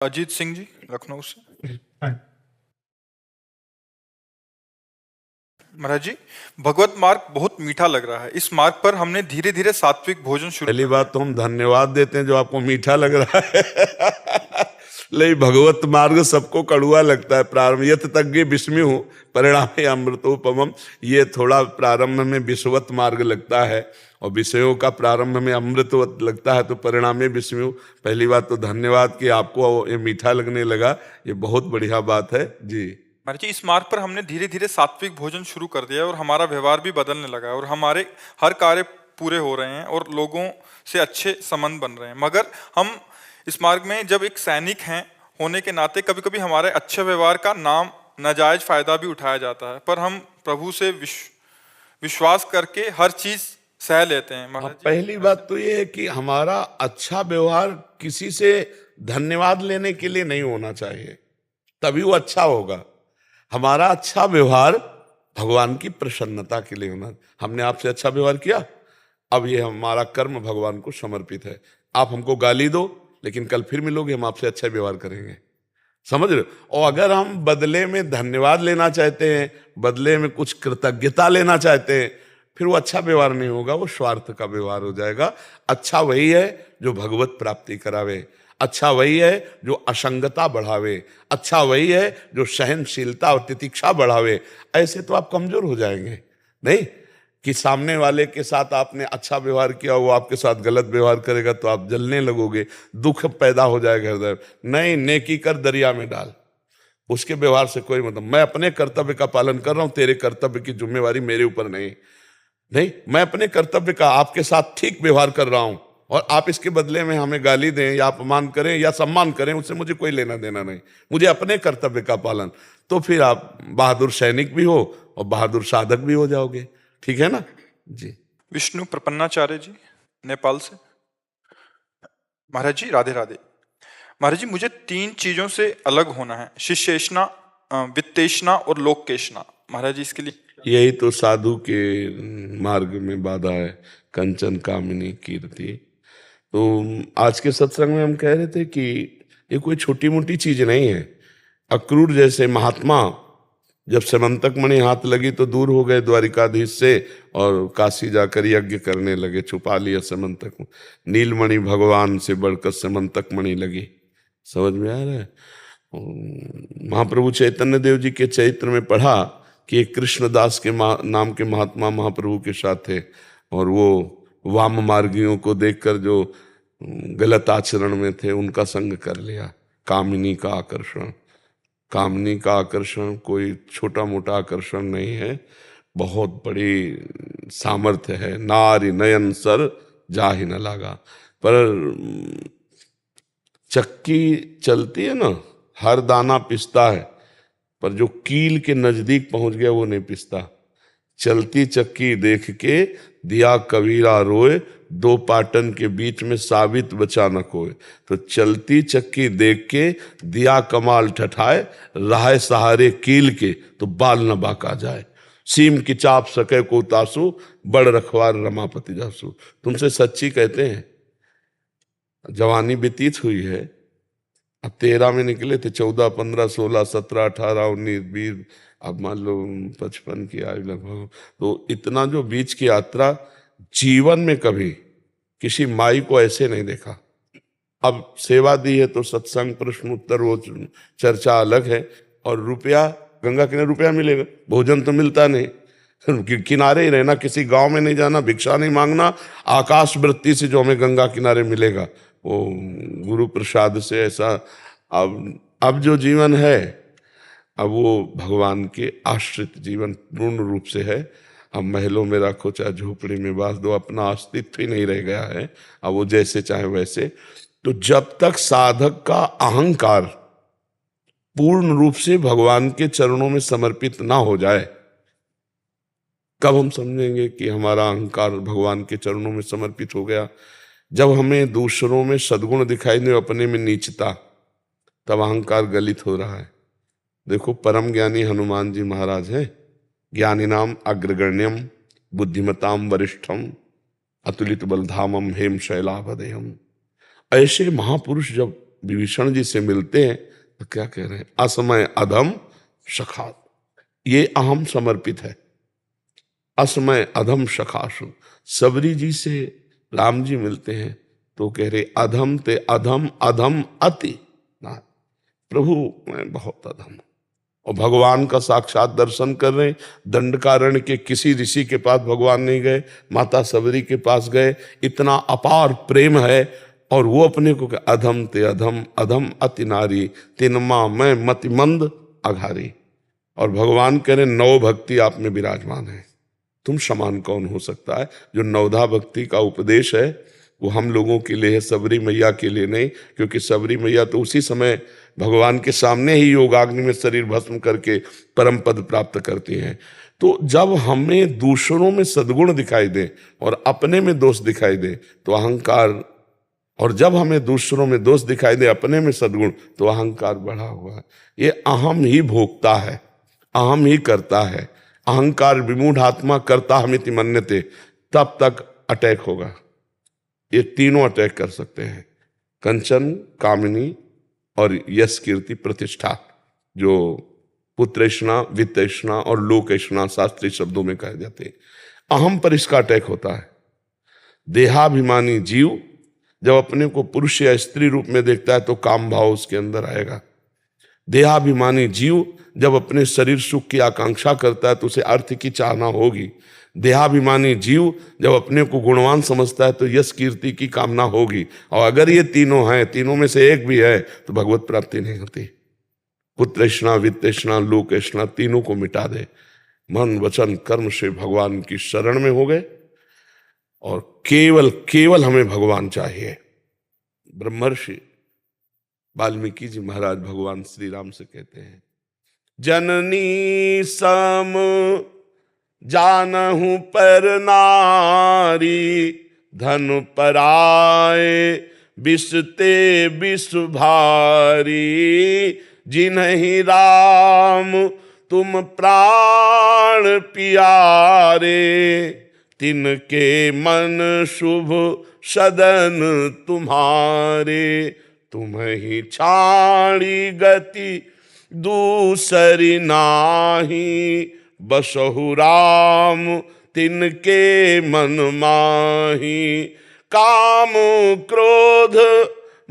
अजीत सिंह जी, लखनऊ से। हाँ। महाराज जी, भगवत मार्ग बहुत मीठा लग रहा है। इस मार्ग पर हमने धीरे धीरे सात्विक भोजन शुरू पहली कर बात तो हम धन्यवाद देते हैं जो आपको मीठा लग रहा है। लेकिन भगवत मार्ग सबको कड़ुआ लगता है। प्रारंभ यत तज्ञ विस्मयु परिणामे अमृतोपमम, ये थोड़ा प्रारंभ में विषवत मार्ग लगता है और विषयों का प्रारंभ में अमृतवत लगता है, तो परिणामे विस्मयु। पहली बात तो धन्यवाद कि आपको ये मीठा लगने लगा, ये बहुत बढ़िया बात है जी। महाराज जी, इस मार्ग पर हमने धीरे धीरे सात्विक भोजन शुरू कर दिया है और हमारा व्यवहार भी बदलने लगा है और हमारे हर कार्य पूरे हो रहे हैं और लोगों से अच्छे संबंध बन रहे हैं। मगर हम इस मार्ग में जब एक सैनिक हैं होने के नाते कभी कभी हमारे अच्छे व्यवहार का नाम नाजायज फायदा भी उठाया जाता है, पर हम प्रभु से विश्वास करके हर चीज सह लेते हैं। महाराज जी, पहली बात तो ये है कि हमारा अच्छा व्यवहार किसी से धन्यवाद लेने के लिए नहीं होना चाहिए, तभी वो अच्छा होगा। हमारा अच्छा व्यवहार भगवान की प्रसन्नता के लिए होना। हमने आपसे अच्छा व्यवहार किया, अब ये हमारा कर्म भगवान को समर्पित है। आप हमको गाली दो, लेकिन कल फिर मिलोगे, हम आपसे अच्छा व्यवहार करेंगे। समझ रहे हो? और अगर हम बदले में धन्यवाद लेना चाहते हैं, बदले में कुछ कृतज्ञता लेना चाहते हैं, फिर वो अच्छा व्यवहार नहीं होगा, वो स्वार्थ का व्यवहार हो जाएगा। अच्छा वही है जो भगवत प्राप्ति करावे, अच्छा वही है जो असंगता बढ़ावे, अच्छा वही है जो सहनशीलता और तितिक्षा बढ़ावे। ऐसे तो आप कमजोर हो जाएंगे। नहीं कि सामने वाले के साथ आपने अच्छा व्यवहार किया, वो आपके साथ गलत व्यवहार करेगा तो आप जलने लगोगे, दुख पैदा हो जाएगा हृदय। नहीं, नेकी कर दरिया में डाल, उसके व्यवहार से कोई मतलब। मैं अपने कर्तव्य का पालन कर रहा हूं, तेरे कर्तव्य की जिम्मेवारी मेरे ऊपर नहीं। नहीं, मैं अपने कर्तव्य का आपके साथ ठीक व्यवहार कर रहा हूं और आप इसके बदले में हमें गाली दें या अपमान करें या सम्मान करें, उससे मुझे कोई लेना देना नहीं। मुझे अपने कर्तव्य का पालन, तो फिर आप बहादुर सैनिक भी हो और बहादुर साधक भी हो जाओगे। ठीक है ना जी। विष्णु प्रपन्नाचार्य जी, नेपाल से। महाराज जी, राधे राधे। महाराज जी, मुझे 3 चीजों से अलग होना है: शिष्येषणा, वित्तेषणा और लोकेषणा। महाराज जी, इसके लिए यही तो साधु के मार्ग में बाधा है, कंचन कामिनी कीर्ति। तो आज के सत्संग में हम कह रहे थे कि ये कोई छोटी मोटी चीज नहीं है। अक्रूर जैसे महात्मा जब समंतक मणि हाथ लगी तो दूर हो गए द्वारिकाधीश से और काशी जाकर यज्ञ करने लगे, छुपा लिया समंतक। नीलमणि भगवान से बढ़कर समंतक मणि लगी। समझ में आ रहा है? महाप्रभु चैतन्य देव जी के चरित्र में पढ़ा कि एक कृष्णदास के नाम के महात्मा महाप्रभु के साथ थे और वो वाम मार्गियों को देखकर जो गलत आचरण में थे उनका संग कर लिया। कामिनी का आकर्षण, कामनी का आकर्षण कोई छोटा मोटा आकर्षण नहीं है, बहुत बड़ी सामर्थ्य है। नारी नयन सर जा ही न लागा। पर चक्की चलती है ना, हर दाना पिसता है, पर जो कील के नजदीक पहुंच गया वो नहीं पिसता। चलती चक्की देख के दिया कबीरा रोए, 2 पाटन के बीच में साबित बचा न कोई। तो चलती चक्की देख के दिया कमाल ठठाए, राह सहारे कील के तो बाल न बाका जाए। सीम की चाप सके को तासु, बड़ रखवार रमापति जासु। तुमसे सच्ची कहते हैं, जवानी व्यतीत हुई है, अब 13 में निकले थे, 14, 15, 16, 17, 18, 19, 20, अब मान लो 55 की आयु लगभग। तो इतना जो बीच की यात्रा, जीवन में कभी किसी माई को ऐसे नहीं देखा। अब सेवा दी है तो सत्संग प्रश्न उत्तर वो चर्चा अलग है, और रुपया गंगा किनारे रुपया मिलेगा, भोजन तो मिलता नहीं। किनारे ही रहना, किसी गांव में नहीं जाना, भिक्षा नहीं मांगना, आकाश वृत्ति से जो हमें गंगा किनारे मिलेगा वो गुरु प्रसाद से ऐसा। अब जो जीवन है, अब वो भगवान के आश्रित जीवन पूर्ण रूप से है। अब महलों में रखो चाहे झोपड़ी में बांध दो, अपना अस्तित्व ही नहीं रह गया है। अब वो जैसे चाहे वैसे। तो जब तक साधक का अहंकार पूर्ण रूप से भगवान के चरणों में समर्पित ना हो जाए, कब हम समझेंगे कि हमारा अहंकार भगवान के चरणों में समर्पित हो गया? जब हमें दूसरों में सद्गुण दिखाई दे, अपने में नीचता, तब अहंकार गलित हो रहा है। देखो, परम ज्ञानी हनुमान जी महाराज हैं, ज्ञानी नाम अग्रगण्यम बुद्धिमताम वरिष्ठम अतुलित बलधामम हेम शैलाभदेयम। ऐसे महापुरुष जब विभीषण जी से मिलते हैं तो क्या कह रहे हैं? असमय अधम सखा, ये अहम समर्पित है। असमय अधम सखासु, सबरी जी से राम जी मिलते हैं तो कह रहे अधम ते अधम, अधम अति ना, प्रभु मैं बहुत अधम हूं। और भगवान का साक्षात दर्शन कर रहे हैं। दंडकारण्य के किसी ऋषि के पास भगवान नहीं गए, माता सबरी के पास गए। इतना अपार प्रेम है और वो अपने को अधम ते अधम, अधम अति नारी, तिनमा मैं मतिमंद अघारी। और भगवान कह रहे नव भक्ति आप में विराजमान है, तुम समान कौन हो सकता है? जो नवधा भक्ति का उपदेश है वो हम लोगों के लिए है, सबरी मैया के लिए नहीं। क्योंकि सबरी मैया तो उसी समय भगवान के सामने ही योगाग्नि में शरीर भस्म करके परम पद प्राप्त करती हैं। तो जब हमें दूसरों में सद्गुण दिखाई दे और अपने में दोष दिखाई दे तो अहंकार, और जब हमें दूसरों में दोष दिखाई दे अपने में सद्गुण तो अहंकार बढ़ा हुआ है। ये अहम ही भोगता है, अहम ही करता है। अहंकार विमूढ़ आत्मा करता हमिति मन्यते, तब तक अटैक होगा। ये तीनों अटैक कर सकते हैं, कंचन, कामिनी और यश कीर्ति प्रतिष्ठा, जो पुत्रेषणा, वित्तेषणा और लोकेषणा शास्त्रीय शब्दों में कहे जाते हैं। अहम पर इसका अटैक होता है। देहाभिमानी जीव जब अपने को पुरुष या स्त्री रूप में देखता है तो काम भाव उसके अंदर आएगा। देहाभिमानी जीव जब अपने शरीर सुख की आकांक्षा करता है तो उसे अर्थ की चाहना होगी। देहाभिमानी जीव जब अपने को गुणवान समझता है तो यश कीर्ति की कामना होगी। और अगर ये तीनों हैं, तीनों में से एक भी है तो भगवत प्राप्ति नहीं होती। पुत्रेषणा, वित्तेषणा, लोकेषणा तीनों को मिटा दे, मन वचन कर्म से भगवान की शरण में हो गए और केवल केवल हमें भगवान चाहिए। ब्रह्मर्षि वाल्मीकि जी महाराज भगवान श्री राम से कहते हैं, जननी सम जानहु पर नारी, धन पराए बिसते बिस भारी। जिन्हि राम तुम प्राण पियारे, तिनके मन शुभ सदन तुम्हारे। तुम्हि छाड़ी गति दूसरी नाही, बसहु राम तिनके मन माही। काम क्रोध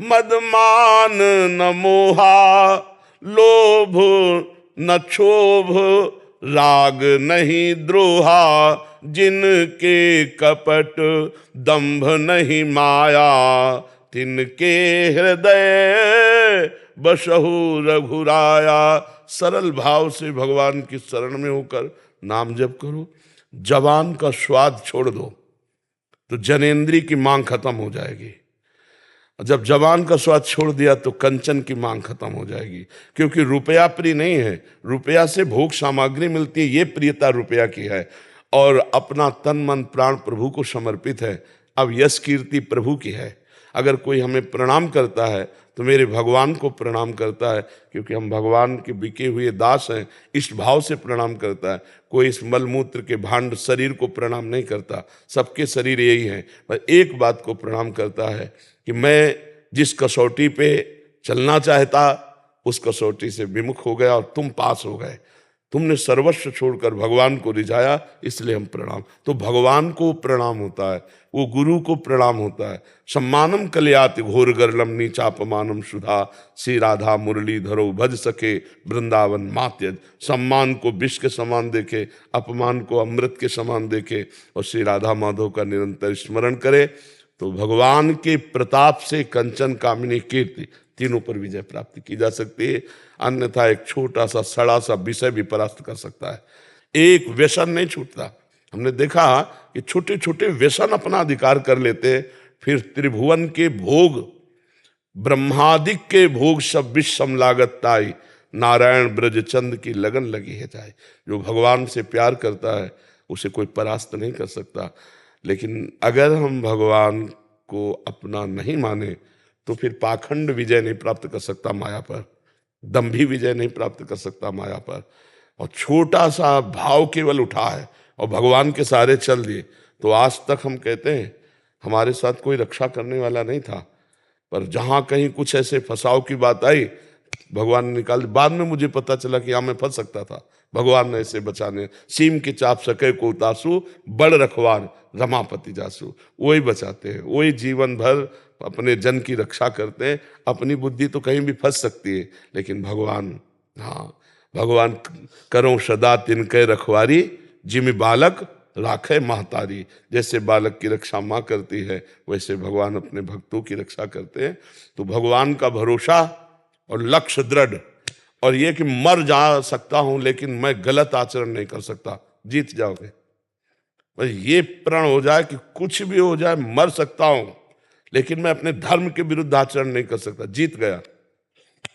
मद मान न मोहा, लोभ न क्षोभ राग नहीं द्रोहा। जिनके कपट दंभ नहीं माया, तिनके हृदय बसहु रघुराया। सरल भाव से भगवान की शरण में होकर नाम जप करो। जवान का स्वाद छोड़ दो तो जनेंद्री की मांग खत्म हो जाएगी। जब जवान का स्वाद छोड़ दिया तो कंचन की मांग खत्म हो जाएगी। क्योंकि रुपया प्रिय नहीं है, रुपया से भोग सामग्री मिलती है, ये प्रियता रुपया की है। और अपना तन मन प्राण प्रभु को समर्पित है। अब यश कीर्ति प्रभु की है। अगर कोई हमें प्रणाम करता है तो मेरे भगवान को प्रणाम करता है, क्योंकि हम भगवान के बिके हुए दास हैं, इस भाव से प्रणाम करता है। कोई इस मलमूत्र के भांड शरीर को प्रणाम नहीं करता, सबके शरीर यही हैं, पर एक बात को प्रणाम करता है कि मैं जिस कसौटी पे चलना चाहता उस कसौटी से विमुख हो गया और तुम पास हो गए। तुमने सर्वस्व छोड़कर भगवान को रिझाया, इसलिए हम प्रणाम। तो भगवान को प्रणाम होता है, वो गुरु को प्रणाम होता है। सम्मानम कल्याति घोर गर्लम नीचापमानम सुधा, श्री राधा मुरली धरो भज सके वृंदावन मात्यज। सम्मान को विष के समान देखे, अपमान को अमृत के समान देखे और श्री राधा माधव का निरंतर स्मरण करे तो भगवान के प्रताप से कंचन, कामिनी, कीर्ति तीनों पर विजय प्राप्ति की जा सकती है। अन्यथा एक छोटा सा सड़ा सा विषय भी परास्त कर सकता है। एक व्यसन नहीं छूटता। हमने देखा कि छोटे छोटे व्यसन अपना अधिकार कर लेते, फिर त्रिभुवन के भोग, ब्रह्मादिक के भोग सब विषम लागत ताई, नारायण ब्रजचंद की लगन लगी है जाए। जो भगवान से प्यार करता है उसे कोई परास्त नहीं कर सकता। लेकिन अगर हम भगवान को अपना नहीं माने तो फिर पाखंड विजय नहीं प्राप्त कर सकता माया पर, दंभी विजय नहीं प्राप्त कर सकता माया पर। और छोटा सा भाव केवल उठा है और भगवान के सहारे चल दिए तो आज तक हम कहते हैं हमारे साथ कोई रक्षा करने वाला नहीं था। पर जहां कहीं कुछ ऐसे फंसाव की बात आई, भगवान ने निकाल। बाद में मुझे पता चला कि मैं फंस सकता था, भगवान ने ऐसे बचाने। सीम के चाप सके को उतासू, बड़ रखवार रमापति जासू। वही बचाते हैं, वही जीवन भर अपने जन की रक्षा करते हैं। अपनी बुद्धि तो कहीं भी फंस सकती है, लेकिन भगवान, हाँ, भगवान करो सदा तिनके रखवारी, जिमि बालक राखे महतारी। जैसे बालक की रक्षा माँ करती है, वैसे भगवान अपने भक्तों की रक्षा करते हैं। तो भगवान का भरोसा और लक्ष्य दृढ़, और ये कि मर जा सकता हूं लेकिन मैं गलत आचरण नहीं कर सकता, जीत जाओगे। बस ये प्रण हो जाए कि कुछ भी हो जाए, मर सकता हूं लेकिन मैं अपने धर्म के विरुद्ध आचरण नहीं कर सकता, जीत गया।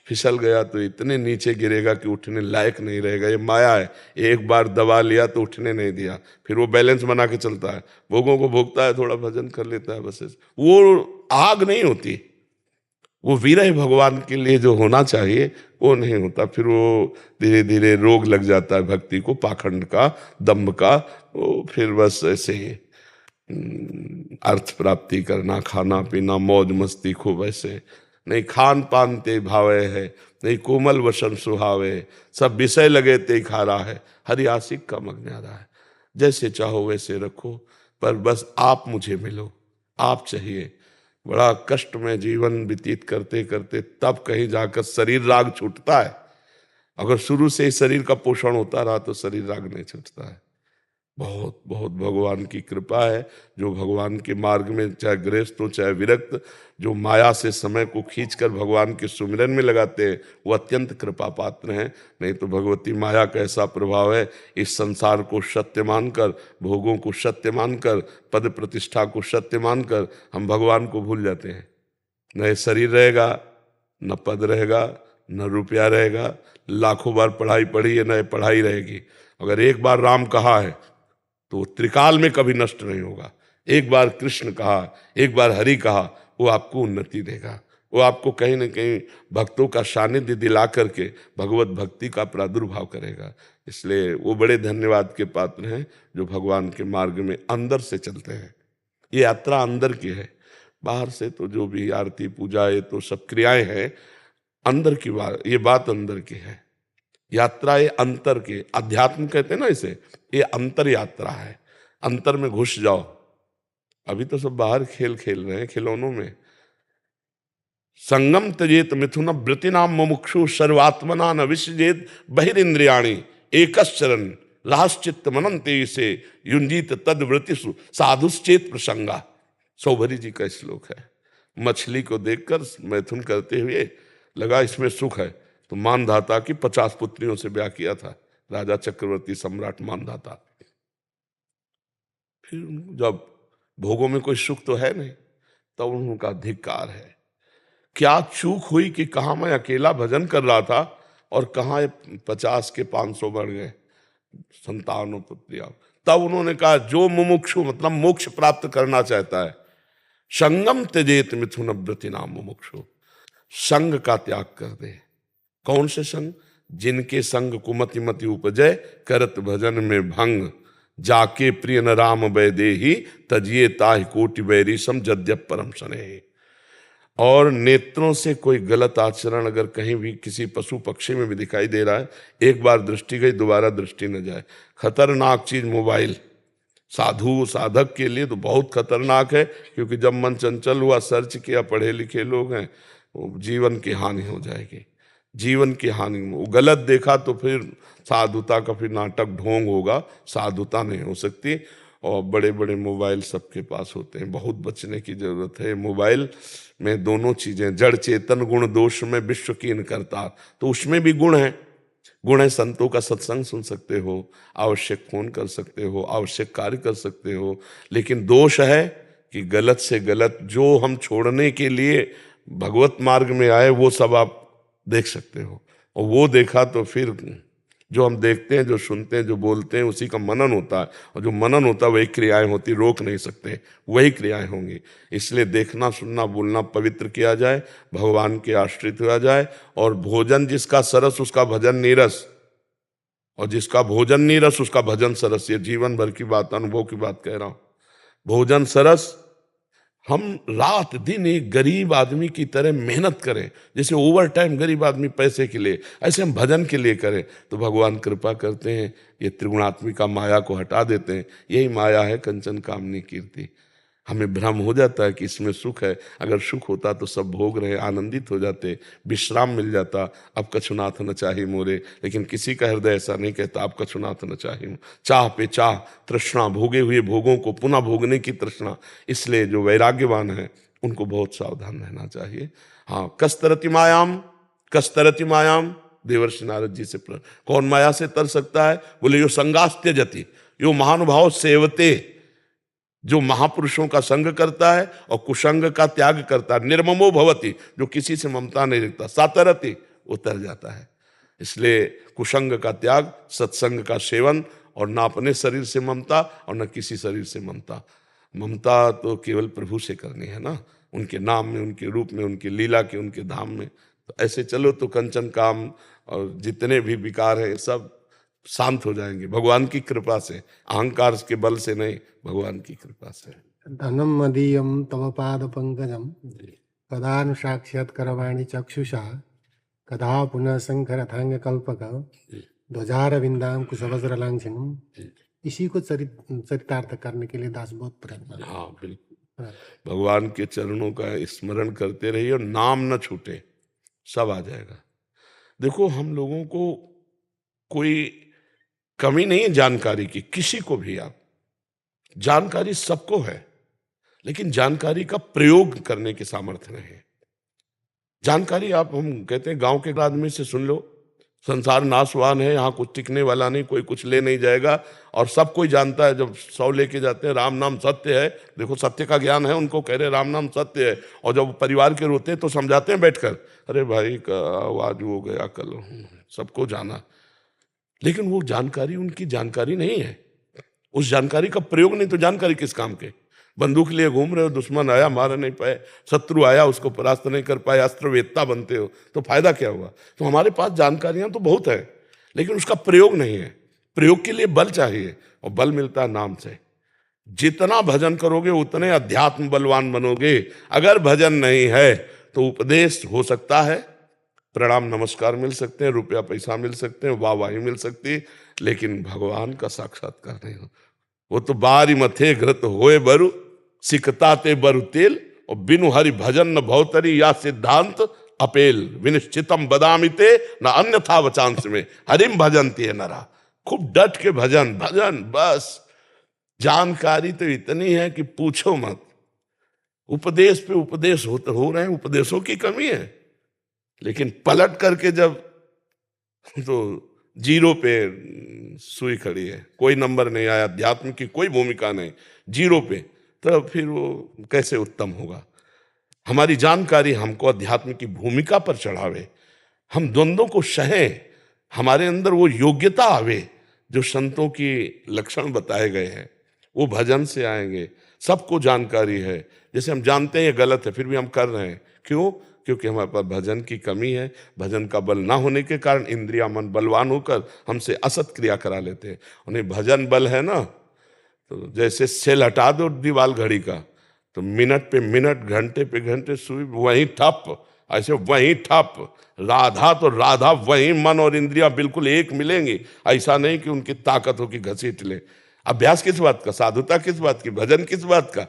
फिसल गया तो इतने नीचे गिरेगा कि उठने लायक नहीं रहेगा। ये माया है, एक बार दबा लिया तो उठने नहीं दिया, फिर वो बैलेंस बना के चलता है, भोगों को भोगता है, थोड़ा भजन कर लेता है, बस वो आग नहीं होती। वो विरह भगवान के लिए जो होना चाहिए वो नहीं होता। फिर वो धीरे धीरे रोग लग जाता है भक्ति को, पाखंड का, दम्भ का। वो फिर बस ऐसे ही अर्थ प्राप्ति करना, खाना पीना, मौज मस्ती खूब ऐसे नहीं। खान पान ते भावे है, नहीं कोमल वसन सुहावे, सब विषय लगे ते खारा है, हरि आशिक का मग्नारा है। जैसे चाहो वैसे रखो, पर बस आप मुझे मिलो, आप चाहिए। बड़ा कष्ट में जीवन व्यतीत करते करते तब कहीं जाकर शरीर राग छूटता है। अगर शुरू से ही शरीर का पोषण होता रहा तो शरीर राग नहीं छूटता है। बहुत बहुत भगवान की कृपा है। जो भगवान के मार्ग में, चाहे गृहस्थ हो चाहे विरक्त, जो माया से समय को खींचकर भगवान के सुमिरन में लगाते हैं, वो अत्यंत कृपा पात्र हैं। नहीं तो भगवती माया का ऐसा प्रभाव है, इस संसार को सत्य मानकर, भोगों को सत्य मानकर, पद प्रतिष्ठा को सत्य मानकर हम भगवान को भूल जाते हैं। न शरीर रहेगा, न पद रहेगा, न रुपया रहेगा, लाखों बार पढ़ाई पढ़ी है, न पढ़ाई रहेगी। अगर एक बार राम कहा है तो त्रिकाल में कभी नष्ट नहीं होगा। एक बार कृष्ण कहा, एक बार हरि कहा, वो आपको उन्नति देगा। वो आपको कहीं ना कहीं भक्तों का सानिध्य दिला करके भगवत भक्ति का प्रादुर्भाव करेगा। इसलिए वो बड़े धन्यवाद के पात्र हैं जो भगवान के मार्ग में अंदर से चलते हैं। ये यात्रा अंदर की है, बाहर से तो जो भी आरती पूजा, ये तो सब क्रियाएं हैं। अंदर की बात, ये बात अंदर की है। यात्रा ये अंतर के, अध्यात्म कहते हैं ना इसे, ये अंतर यात्रा है। अंतर में घुस जाओ। अभी तो सब बाहर खेल खेल रहे हैं, खिलौनों में। संगम त्यजेत मिथुन वृत्तिनाम मुमुक्षु, सर्वात्मना न विसृजेत बहिरिंद्रियाणि, एकश्चरण राश्चित्त मनंते से युंजीत तद वृत्तिषु साधुश्चेत प्रसंगा। सौभरी जी का श्लोक है। मछली को देखकर मैथुन करते हुए लगा इसमें सुख है, तो मानधाता की 50 पुत्रियों से ब्याह किया था राजा चक्रवर्ती सम्राट मानधाता। फिर जब भोगों में कोई सुख तो है नहीं, तब उनका धिक्कार है। क्या चूक हुई कि कहाँ मैं अकेला भजन कर रहा था और कहाँ 50 के 500 बढ़ गए संतानों पुत्रियां। तब उन्होंने कहा जो मुमुक्षु मतलब मोक्ष प्राप्त करना चाहता है, संगम त्यजेत मिथुन व्रति नाम मुमुक्षु, संग का त्याग कर दे। कौन से संग? जिनके संग कुमति मति उपजय, करत भजन में भंग, जाके प्रिय न राम वैदेही, तजिए ताहि कोटि बैरीसम जद्यप परम स्नेह। और नेत्रों से कोई गलत आचरण अगर कहीं भी किसी पशु पक्षी में भी दिखाई दे रहा है, एक बार दृष्टि गई, दोबारा दृष्टि न जाए। खतरनाक चीज मोबाइल साधु साधक के लिए तो बहुत खतरनाक है, क्योंकि जब मन चंचल हुआ, सर्च किया, पढ़े लिखे लोग हैं, जीवन की हानि हो जाएगी। जीवन की हानि, वो गलत देखा तो फिर साधुता का फिर नाटक ढोंग होगा, साधुता नहीं हो सकती। और बड़े बड़े मोबाइल सबके पास होते हैं, बहुत बचने की जरूरत है। मोबाइल में दोनों चीजें, जड़ चेतन गुण दोष में विश्व कीन करता, तो उसमें भी गुण है। गुण है, संतों का सत्संग सुन सकते हो, आवश्यक फोन कर सकते हो, आवश्यक कार्य कर सकते हो। लेकिन दोष है कि गलत से गलत जो हम छोड़ने के लिए भगवत मार्ग में आए वो सब आप देख सकते हो। और वो देखा तो फिर जो हम देखते हैं, जो सुनते हैं, जो बोलते हैं, उसी का मनन होता है। और जो मनन होता है वही क्रियाएं होती, रोक नहीं सकते, वही क्रियाएं होंगी। इसलिए देखना, सुनना, बोलना पवित्र किया जाए, भगवान के आश्रित हुआ जाए। और भोजन जिसका सरस उसका भजन नीरस, और जिसका भोजन नीरस उसका भजन सरस। ये जीवन भर की बात, अनुभव की बात कह रहा हूं। भोजन सरस, हम रात दिन एक गरीब आदमी की तरह मेहनत करें, जैसे ओवर टाइम गरीब आदमी पैसे के लिए, ऐसे हम भजन के लिए करें तो भगवान कृपा करते हैं, ये त्रिगुणात्मिका माया को हटा देते हैं। यही माया है कंचन कामनी कीर्ति। हमें भ्रम हो जाता है कि इसमें सुख है, अगर सुख होता तो सब भोग रहे, आनंदित हो जाते, विश्राम मिल जाता। अब कछुनाथ न चाही मोरे, लेकिन किसी का हृदय ऐसा नहीं कहता अब कछुनाथ न चाही। चाह पे चाह, तृष्णा, भोगे हुए भोगों को पुनः भोगने की तृष्णा। इसलिए जो वैराग्यवान है उनको बहुत सावधान रहना चाहिए। हाँ, कस्तरति मायाम, कस्तरति मायाम, देवर्षि नारद जी से कौन माया से तर सकता है? बोले यो संगास्त्य जति, यो महानुभाव सेवते, जो महापुरुषों का संग करता है और कुसंग का त्याग करता है। निर्ममो भवति, जो किसी से ममता नहीं रखता। सातरति, उतर जाता है। इसलिए कुसंग का त्याग, सत्संग का सेवन, और ना अपने शरीर से ममता और न किसी शरीर से ममता। ममता तो केवल प्रभु से करनी है ना, उनके नाम में, उनके रूप में, उनकी लीला के, उनके धाम में। तो ऐसे चलो तो कंचन काम और जितने भी विकार है सब शांत हो जाएंगे भगवान की कृपा से, अहंकार के बल से नहीं, भगवान की कृपा से। धनम मदीयम तव पाद पंकजम कदा नु साक्षात् करवाणी चक्षुषा कदा पुनः शंखरथांग कल्पक ध्वजारविंदाम कुशवज्र लांछनम। इसी को चरितार्थ करने के लिए दास बहुत प्रयत्न। हाँ बिल्कुल, भगवान के चरणों का स्मरण करते रहिए और नाम न छूटे, सब आ जाएगा। देखो हम लोगों को कोई कमी नहीं है जानकारी की, किसी को भी आप, जानकारी सबको है, लेकिन जानकारी का प्रयोग करने के सामर्थ्य नहीं है। जानकारी आप, हम कहते हैं गांव के आदमी से सुन लो, संसार नाशवान है, यहाँ कुछ टिकने वाला नहीं, कोई कुछ ले नहीं जाएगा, और सब कोई जानता है। जब 100 लेके जाते हैं राम नाम सत्य है, देखो सत्य का ज्ञान है उनको, कह रहे राम नाम सत्य है, और जब परिवार के रोते हैं तो समझाते हैं बैठकर, अरे भाई का आवाज हो गया कल, सबको जाना। लेकिन वो जानकारी उनकी जानकारी नहीं है, उस जानकारी का प्रयोग नहीं, तो जानकारी किस काम के? बंदूक लिए घूम रहे हो, दुश्मन आया मार नहीं पाए, शत्रु आया उसको परास्त नहीं कर पाए, अस्त्र वेत्ता बनते हो, तो फायदा क्या हुआ? तो हमारे पास जानकारियां तो बहुत है, लेकिन उसका प्रयोग नहीं है। प्रयोग के लिए बल चाहिए, और बल मिलता है नाम से। जितना भजन करोगे उतने अध्यात्म बलवान बनोगे। अगर भजन नहीं है तो उपदेश हो सकता है, प्रणाम नमस्कार मिल सकते हैं, रुपया पैसा मिल सकते हैं, वाहवाही मिल सकती है, लेकिन भगवान का साक्षात्कार नहीं हो। वो तो बारी मथे घृत होए बरु, सिकता ते बरु तेल, और बिनु हरि भजन न भवतरी या सिद्धांत अपेल। विनिश्चितम बदामिते न अन्यथा वचांस में, हरिम भजनती है नरा। खूब डट के भजन, भजन बस। जानकारी तो इतनी है कि पूछो मत, उपदेश पे उपदेश हो रहे हैं, उपदेशों की कमी है, लेकिन पलट करके जब तो जीरो पे सुई खड़ी है, कोई नंबर नहीं आया, अध्यात्म की कोई भूमिका नहीं, जीरो पे, तो फिर वो कैसे उत्तम होगा? हमारी जानकारी हमको अध्यात्म की भूमिका पर चढ़ावे, हम द्वंद्वों को सहें, हमारे अंदर वो योग्यता आवे जो संतों की लक्षण बताए गए हैं, वो भजन से आएंगे। सबको जानकारी है, जैसे हम जानते हैं ये गलत है फिर भी हम कर रहे हैं, क्यों? क्योंकि हमारे पास भजन की कमी है। भजन का बल ना होने के कारण इंद्रिया मन बलवान होकर हमसे असत क्रिया करा लेते हैं। उन्हें भजन बल है ना, तो जैसे सेल हटा दो दीवाल घड़ी का, तो मिनट पे मिनट, घंटे पे घंटे सुई वहीं ठप, ऐसे वहीं ठप। राधा तो राधा, वहीं मन और इंद्रिया बिल्कुल एक मिलेंगी। ऐसा नहीं कि उनकी ताकत हो कि घसीट ले। अभ्यास किस बात का, साधुता किस बात की, भजन किस बात का?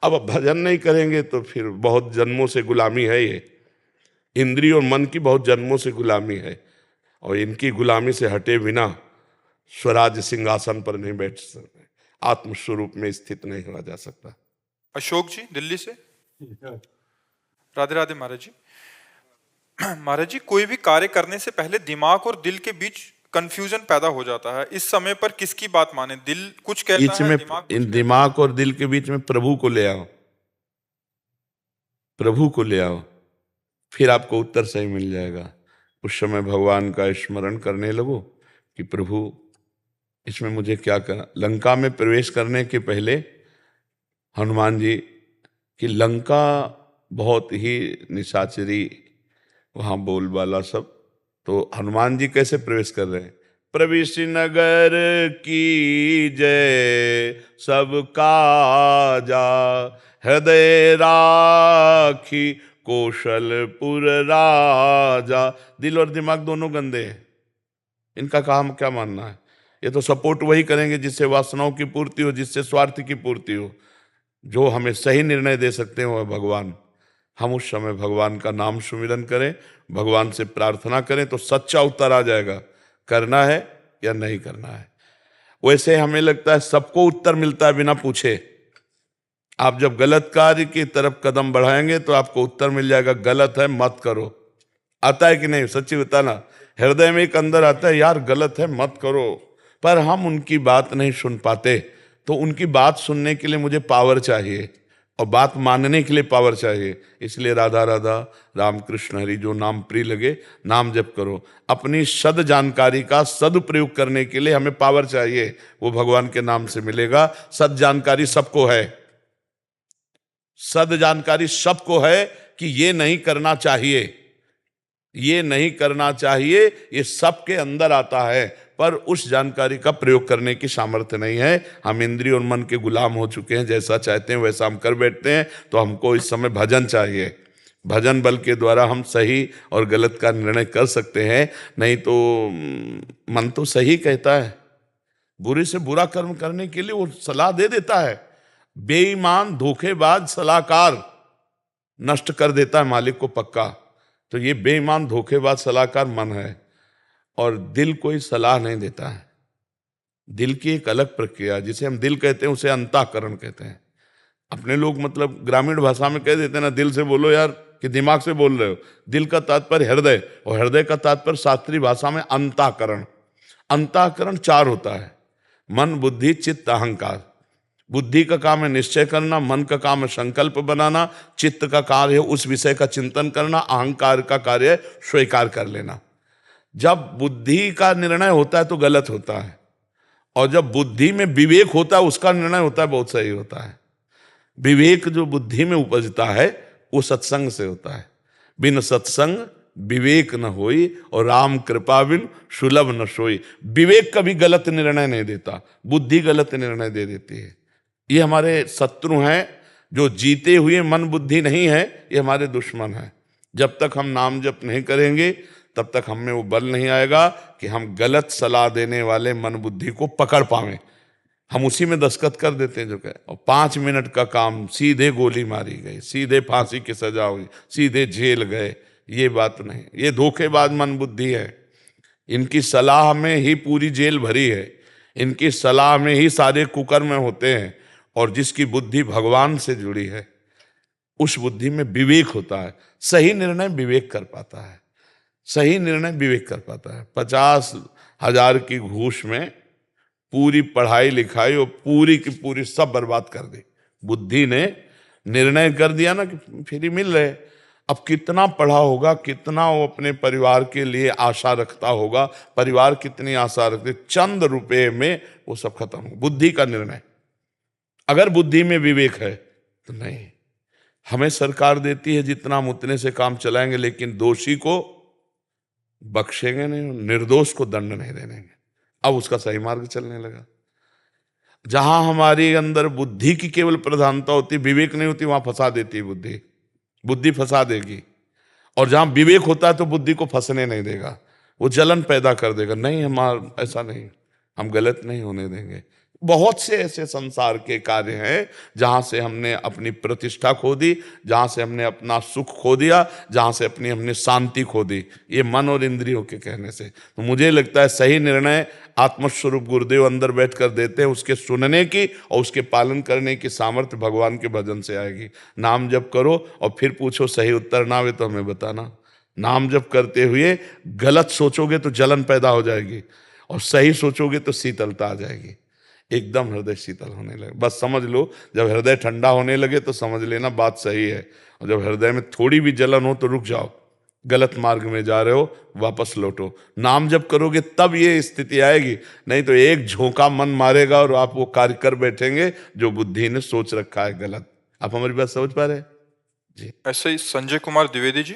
अब भजन नहीं करेंगे तो फिर बहुत जन्मों से गुलामी है ये, इंद्रिय और मन की बहुत जन्मों से गुलामी है, और इनकी गुलामी से हटे बिना स्वराज सिंहासन पर नहीं बैठ सकते, आत्मस्वरूप में स्थित नहीं हो जा सकता। अशोक जी दिल्ली से। राधे राधे महाराज जी। महाराज जी, कोई भी कार्य करने से पहले दिमाग और दिल के बीच कंफ्यूजन पैदा हो जाता है, इस समय पर किसकी बात माने? दिल कुछ कहता है, दिमाग इन दिमाग और दिल के बीच में प्रभु को ले आओ, प्रभु को ले आओ, फिर आपको उत्तर सही मिल जाएगा। उस समय भगवान का स्मरण करने लगो कि प्रभु इसमें मुझे क्या करना। लंका में प्रवेश करने के पहले हनुमान जी की, लंका बहुत ही निशाचरी, वहाँ बोलबाला सब, तो हनुमान जी कैसे प्रवेश कर रहे हैं? प्रवेश नगर की जय सब काजा, हृदय राखी कौशलपुर राजा। दिल और दिमाग दोनों गंदे हैं, इनका काम क्या मानना है? ये तो सपोर्ट वही करेंगे जिससे वासनाओं की पूर्ति हो, जिससे स्वार्थ की पूर्ति हो। जो हमें सही निर्णय दे सकते हैं वह भगवान। हम उस समय भगवान का नाम सुमिरन करें, भगवान से प्रार्थना करें तो सच्चा उत्तर आ जाएगा, करना है या नहीं करना है। वैसे हमें लगता है सबको उत्तर मिलता है बिना पूछे। आप जब गलत कार्य की तरफ कदम बढ़ाएंगे तो आपको उत्तर मिल जाएगा, गलत है मत करो। आता है कि नहीं? सच्ची बताना। हृदय में एक अंदर आता है, यार गलत है मत करो, पर हम उनकी बात नहीं सुन पाते। तो उनकी बात सुनने के लिए मुझे पावर चाहिए और बात मानने के लिए पावर चाहिए। इसलिए राधा राधा राम कृष्ण हरि, जो नाम प्रिय लगे नाम जप करो। अपनी सद जानकारी का सदुपयोग करने के लिए हमें पावर चाहिए, वो भगवान के नाम से मिलेगा। सद जानकारी सबको है, सद जानकारी सबको है कि ये नहीं करना चाहिए, ये नहीं करना चाहिए, ये सबके अंदर आता है, पर उस जानकारी का प्रयोग करने की सामर्थ्य नहीं है। हम इंद्रिय और मन के गुलाम हो चुके हैं, जैसा चाहते हैं वैसा हम कर बैठते हैं। तो हमको इस समय भजन चाहिए। भजन बल के द्वारा हम सही और गलत का निर्णय कर सकते हैं, नहीं तो मन तो सही कहता है। बुरे से बुरा कर्म करने के लिए वो सलाह दे देता है। बेईमान धोखेबाज सलाहकार नष्ट कर देता है मालिक को पक्का। तो ये बेईमान धोखेबाज सलाहकार मन है, और दिल कोई सलाह नहीं देता है। दिल की एक अलग प्रक्रिया, जिसे हम दिल कहते हैं उसे अंतःकरण कहते हैं। अपने लोग मतलब ग्रामीण भाषा में कह देते हैं ना, दिल से बोलो यार, कि दिमाग से बोल रहे हो। दिल का तात्पर्य हृदय, और हृदय का तात्पर्य शास्त्रीय भाषा में अंतःकरण। अंतःकरण चार होता है, मन बुद्धि चित्त अहंकार। बुद्धि का काम है निश्चय करना, मन का काम है संकल्प बनाना, चित्त का कार्य है उस विषय का चिंतन करना, अहंकार का कार्य है स्वीकार कर लेना। जब बुद्धि का निर्णय होता है तो गलत होता है, और जब बुद्धि में विवेक होता है उसका निर्णय होता है बहुत सही होता है। विवेक जो बुद्धि में उपजता है वो सत्संग से होता है। बिन सत्संग विवेक न होई, और राम कृपा बिन सुलभ न सोई। विवेक कभी गलत निर्णय नहीं देता, बुद्धि गलत निर्णय दे देती है। ये हमारे शत्रु हैं, जो जीते हुए मन बुद्धि नहीं है, ये हमारे दुश्मन है। जब तक हम नाम जप नहीं करेंगे तब तक हम में वो बल नहीं आएगा कि हम गलत सलाह देने वाले मन बुद्धि को पकड़ पावें। हम उसी में दस्तखत कर देते हैं जो कहे, और 5 मिनट का काम सीधे गोली मारी गई, सीधे फांसी की सजा हुई, सीधे जेल गए। ये बात नहीं, ये धोखेबाज मन बुद्धि है। इनकी सलाह में ही पूरी जेल भरी है, इनकी सलाह में ही सारे कुकर्म होते हैं। और जिसकी बुद्धि भगवान से जुड़ी है उस बुद्धि में विवेक होता है, सही निर्णय विवेक कर पाता है, सही निर्णय विवेक कर पाता है। 50,000 की घूस में पूरी पढ़ाई लिखाई और पूरी की पूरी सब बर्बाद कर दी। बुद्धि ने निर्णय कर दिया ना कि फ्री मिल रहे। अब कितना पढ़ा होगा, कितना वो अपने परिवार के लिए आशा रखता होगा, परिवार कितनी आशा रखते, चंद रुपए में वो सब खत्म हो। बुद्धि का निर्णय, अगर बुद्धि में विवेक है तो नहीं। हमें सरकार देती है जितना हम उतने से काम चलाएंगे, लेकिन दोषी को बख्शेंगे नहीं, निर्दोष को दंड नहीं देंगे। अब उसका सही मार्ग चलने लगा। जहां हमारे अंदर बुद्धि की केवल प्रधानता होती, विवेक नहीं होती, वहां फंसा देती है बुद्धि। बुद्धि फंसा देगी। और जहां विवेक होता है तो बुद्धि को फंसने नहीं देगा, वो जलन पैदा कर देगा। नहीं, हमारा ऐसा नहीं, हम गलत नहीं होने देंगे। बहुत से ऐसे संसार के कार्य हैं जहां से हमने अपनी प्रतिष्ठा खो दी, जहां से हमने अपना सुख खो दिया, जहां से अपनी हमने शांति खो दी, ये मन और इंद्रियों के कहने से। तो मुझे लगता है सही निर्णय आत्मस्वरूप गुरुदेव अंदर बैठ कर देते हैं, उसके सुनने की और उसके पालन करने की सामर्थ्य भगवान के भजन से आएगी। नाम जप करो और फिर पूछो सही उत्तर ना आवे तो हमें बताना। नाम जप करते हुए गलत सोचोगे तो जलन पैदा हो जाएगी, और सही सोचोगे तो शीतलता आ जाएगी। एकदम हृदय शीतल होने लगे। बस समझ लो, जब हृदय ठंडा होने लगे तो समझ लेना बात सही है, और जब हृदय में थोड़ी भी जलन हो तो रुक जाओ, गलत मार्ग में जा रहे हो, वापस लौटो। नाम जब करोगे तब ये स्थिति आएगी, नहीं तो एक झोंका मन मारेगा और आप वो कार्य कर बैठेंगे जो बुद्धि ने सोच रखा है गलत। आप हमारी बात समझ पा रहे हैं जी? ऐसे ही संजय कुमार द्विवेदी जी,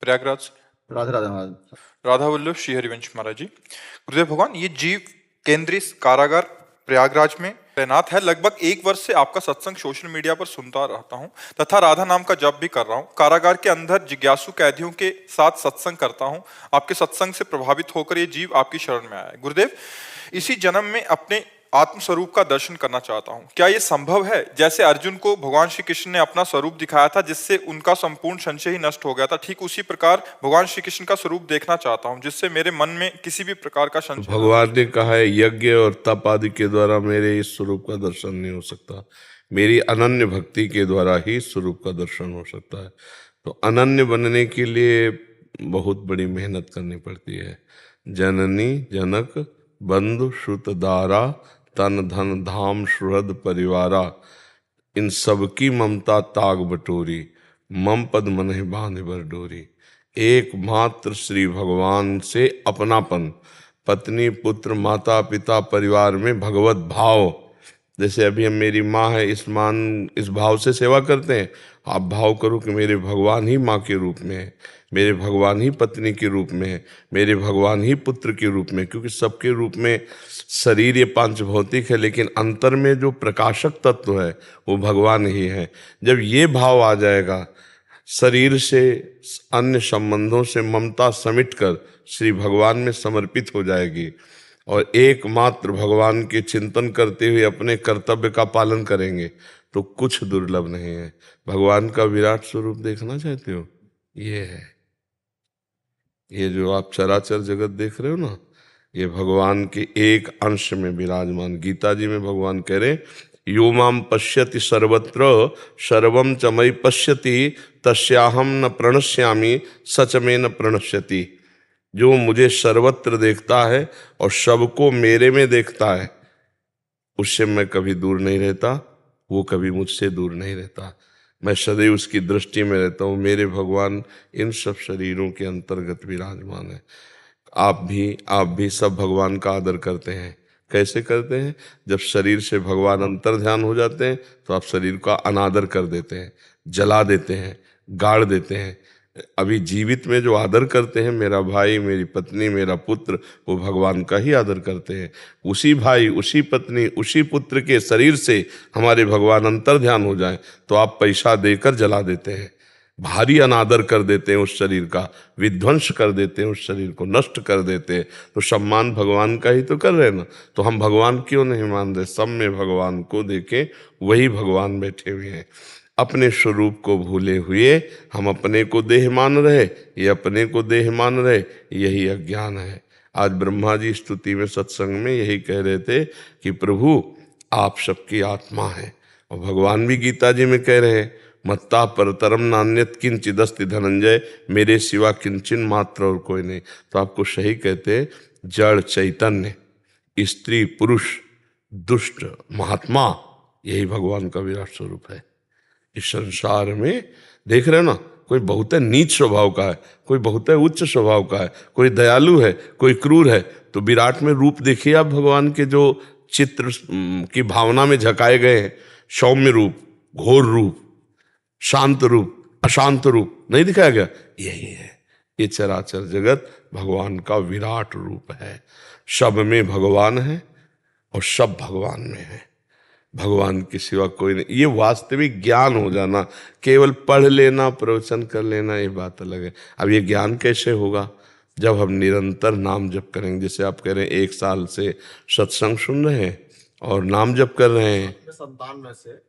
प्रयागराज से। राधे राधे महाराज। राधा वल्लभ श्री हरिवंश महाराज जी। गुरुदेव भगवान, ये जीव केंद्रीय कारागार प्रयागराज में तैनात है। लगभग 1 वर्ष से आपका सत्संग सोशल मीडिया पर सुनता रहता हूँ तथा राधा नाम का जप भी कर रहा हूँ। कारागार के अंदर जिज्ञासु कैदियों के साथ सत्संग करता हूँ। आपके सत्संग से प्रभावित होकर ये जीव आपकी शरण में आया है। गुरुदेव, इसी जन्म में अपने आत्म स्वरूप का दर्शन करना चाहता हूँ। क्या ये संभव है? जैसे अर्जुन को भगवान श्री कृष्ण ने अपना स्वरूप दिखाया था जिससे उनका संपूर्ण संशय ही नष्ट हो गया था, ठीक उसी प्रकार भगवान श्री कृष्ण का स्वरूप देखना चाहता हूँ जिससे मेरे मन में किसी भी प्रकार का संशय न हो। भगवान ने कहा है यज्ञ और तप आदि के द्वारा मेरे इस स्वरूप का दर्शन नहीं हो सकता, मेरी अनन्य भक्ति के द्वारा ही स्वरूप का दर्शन हो सकता है। तो अनन्य बनने के लिए बहुत बड़ी मेहनत करनी पड़ती है। जननी जनक बंधु श्रुत दारा तन धन धाम सुहृद परिवारा, इन सबकी ममता ताग बटोरी, मम पद मनहि बांध बर डोरी। एकमात्र श्री भगवान से अपनापन, पत्नी पुत्र माता पिता परिवार में भगवत भाव। जैसे अभी हम मेरी माँ है, इस भाव से सेवा करते हैं। आप भाव करो कि मेरे भगवान ही माँ के रूप में है, मेरे भगवान ही पत्नी के रूप में है, मेरे भगवान ही पुत्र के रूप में। क्योंकि सबके रूप में शरीर ये पांच भौतिक है, लेकिन अंतर में जो प्रकाशक तत्व है वो भगवान ही है। जब ये भाव आ जाएगा, शरीर से अन्य संबंधों से ममता समेटकर श्री भगवान में समर्पित हो जाएगी और एकमात्र भगवान के चिंतन करते हुए अपने कर्तव्य का पालन करेंगे तो कुछ दुर्लभ नहीं है। भगवान का विराट स्वरूप देखना चाहते हो? ये है, ये जो आप चराचर जगत देख रहे हो ना, ये भगवान के एक अंश में विराजमान। गीता जी में भगवान कह रहे यो माम पश्यति सर्वत्र सर्वम च मयि पश्यति तस्याहम न प्रणश्यामि सच में न प्रणश्यति। जो मुझे सर्वत्र देखता है और सबको मेरे में देखता है, उससे मैं कभी दूर नहीं रहता, वो कभी मुझसे दूर नहीं रहता। मैं सदैव उसकी दृष्टि में रहता हूँ। मेरे भगवान इन सब शरीरों के अंतर्गत विराजमान है। आप भी सब भगवान का आदर करते हैं। कैसे करते हैं? जब शरीर से भगवान अंतर ध्यान हो जाते हैं तो आप शरीर का अनादर कर देते हैं, जला देते हैं, गाड़ देते हैं। अभी जीवित में जो आदर करते हैं, मेरा भाई मेरी पत्नी मेरा पुत्र, वो भगवान का ही आदर करते हैं। उसी भाई उसी पत्नी उसी पुत्र के शरीर से हमारे भगवान अंतर ध्यान हो जाए तो आप पैसा देकर जला देते हैं, भारी अनादर कर देते हैं, उस शरीर का विध्वंस कर देते हैं, उस शरीर को नष्ट कर देते हैं। तो सम्मान भगवान का ही तो कर रहे हैं ना। तो हम भगवान क्यों नहीं मान रहे? सब में भगवान को देखें, वही भगवान बैठे हुए हैं। अपने स्वरूप को भूले हुए हम अपने को देह मान रहे, ये अपने को देह मान रहे, यही अज्ञान है। आज ब्रह्मा जी स्तुति में सत्संग में यही कह रहे थे कि प्रभु आप सबकी आत्मा है। और भगवान भी गीता जी में कह रहे हैं मत्ता परतरम नान्यत किंचिदस्ति धनंजय, मेरे सिवा किंचन मात्र और कोई नहीं। तो आपको सही कहते हैं, जड़ चैतन्य स्त्री पुरुष दुष्ट महात्मा, यही भगवान का विराट स्वरूप है। इस संसार में देख रहे हो ना, कोई बहुत नीच स्वभाव का है, कोई बहुत उच्च स्वभाव का है, कोई दयालु है, कोई क्रूर है। तो विराट में रूप देखिए आप भगवान के जो चित्र की भावना में झकाए गए हैं, सौम्य रूप, घोर रूप, शांत रूप, अशांत रूप नहीं दिखाया गया। यही है, ये चराचर जगत भगवान का विराट रूप है। सब में भगवान है और सब भगवान में है। भगवान के सिवा कोई नहीं। ये वास्तविक ज्ञान हो जाना, केवल पढ़ लेना प्रवचन कर लेना ये बात अलग है। अब ये ज्ञान कैसे होगा? जब हम निरंतर नाम जप करेंगे। जैसे आप कह रहे हैं 1 साल से सत्संग सुन रहे हैं और नाम जप कर रहे हैं। 97 से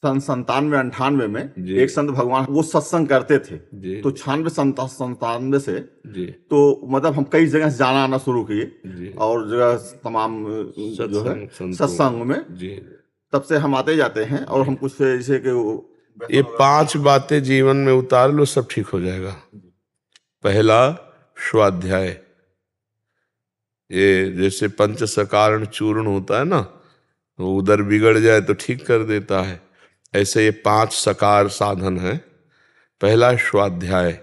सन 97-98 में जी। एक संत भगवान वो सत्संग करते थे। जी। तो 96-97 से जी तो मतलब हम कई जगह से जाना आना शुरू किए जी। और जगह तमाम जो है सत्संग में, जी। तब से हम आते जाते हैं। और हम कुछ जैसे कि ये 5 बातें जीवन में उतार लो, सब ठीक हो जाएगा। पहला स्वाध्याय, ये जैसे पंच सकारण चूर्ण होता है ना, तो उधर बिगड़ जाए तो ठीक कर देता है। ऐसे ये 5 सकार साधन है। पहला स्वाध्याय,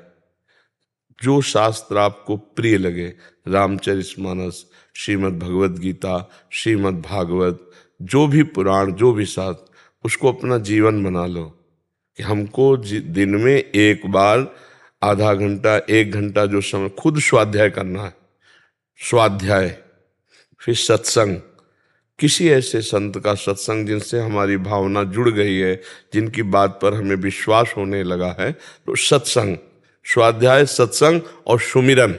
जो शास्त्र आपको प्रिय लगे, रामचरितमानस, श्रीमद् भगवद गीता, श्रीमद् भागवत, जो भी पुराण, जो भी शास्त्र, उसको अपना जीवन बना लो कि हमको दिन में एक बार आधा घंटा 1 घंटा जो समय खुद स्वाध्याय करना है। स्वाध्याय, फिर सत्संग, किसी ऐसे संत का सत्संग जिनसे हमारी भावना जुड़ गई है, जिनकी बात पर हमें विश्वास होने लगा है, तो सत्संग, स्वाध्याय, सत्संग और सुमिरन,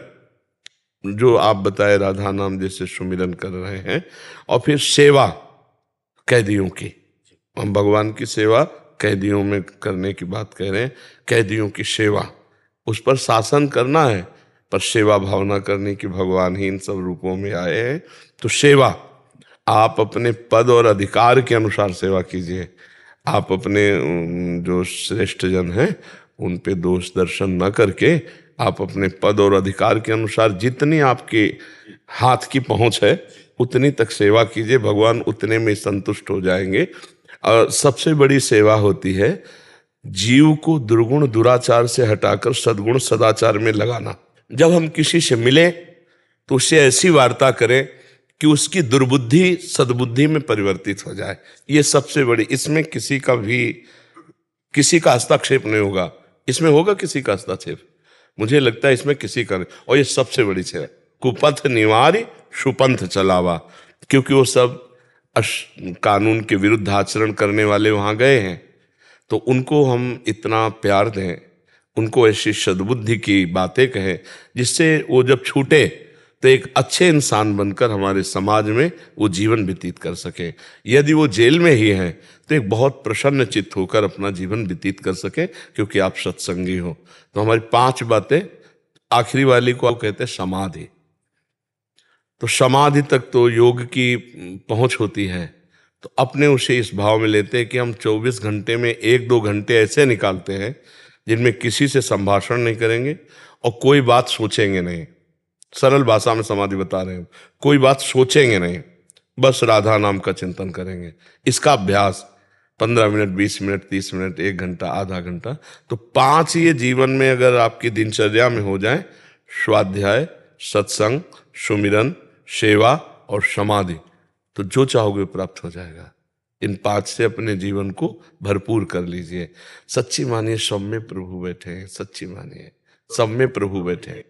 जो आप बताए राधा नाम जैसे सुमिरन कर रहे हैं, और फिर सेवा कैदियों की, हम भगवान की सेवा कैदियों में करने की बात कह रहे हैं। कैदियों की सेवा, उस पर शासन करना है पर सेवा भावना करने की, भगवान ही इन सब रूपों में आए हैं। तो सेवा, आप अपने पद और अधिकार के अनुसार सेवा कीजिए। आप अपने जो श्रेष्ठ जन हैं उन पे दोष दर्शन न करके आप अपने पद और अधिकार के अनुसार जितनी आपके हाथ की पहुंच है उतनी तक सेवा कीजिए, भगवान उतने में संतुष्ट हो जाएंगे। और सबसे बड़ी सेवा होती है जीव को दुर्गुण दुराचार से हटाकर सद्गुण सदाचार में लगाना। जब हम किसी से मिलें तो उससे ऐसी वार्ता करें कि उसकी दुर्बुद्धि सद्बुद्धि में परिवर्तित हो जाए। ये सबसे बड़ी, इसमें किसी का हस्तक्षेप नहीं होगा। इसमें होगा किसी का हस्तक्षेप? मुझे लगता है इसमें किसी का नहीं। और ये सबसे बड़ी सेवा, कुपथ निवारी सुपंथ चलावा, क्योंकि वो सब कानून के विरुद्ध आचरण करने वाले वहां गए हैं, तो उनको हम इतना प्यार दें, उनको ऐसी सद्बुद्धि की बातें कहें जिससे वो जब छूटे तो एक अच्छे इंसान बनकर हमारे समाज में वो जीवन व्यतीत कर सके। यदि वो जेल में ही हैं तो एक बहुत प्रसन्न चित्त होकर अपना जीवन व्यतीत कर सके, क्योंकि आप सत्संगी हो। तो हमारी 5 बातें, आखिरी वाली को आप कहते हैं समाधि। तो समाधि तक तो योग की पहुंच होती है। तो अपने उसे इस भाव में लेते हैं कि हम 24 घंटे में 1-2 घंटे ऐसे निकालते हैं जिनमें किसी से संभाषण नहीं करेंगे और कोई बात सोचेंगे नहीं। सरल भाषा में समाधि बता रहे हैं, कोई बात सोचेंगे नहीं, बस राधा नाम का चिंतन करेंगे। इसका अभ्यास 15 मिनट, 20 मिनट, 30 मिनट, 1 घंटा, आधा घंटा, तो 5 ये जीवन में अगर आपकी दिनचर्या में हो जाए, स्वाध्याय, सत्संग, सुमिरन, सेवा और समाधि, तो जो चाहोगे प्राप्त हो जाएगा। इन 5 से अपने जीवन को भरपूर कर लीजिए। सच्ची मानिए सब में प्रभु बैठे हैं, सच्ची मानिए सब में प्रभु बैठे हैं।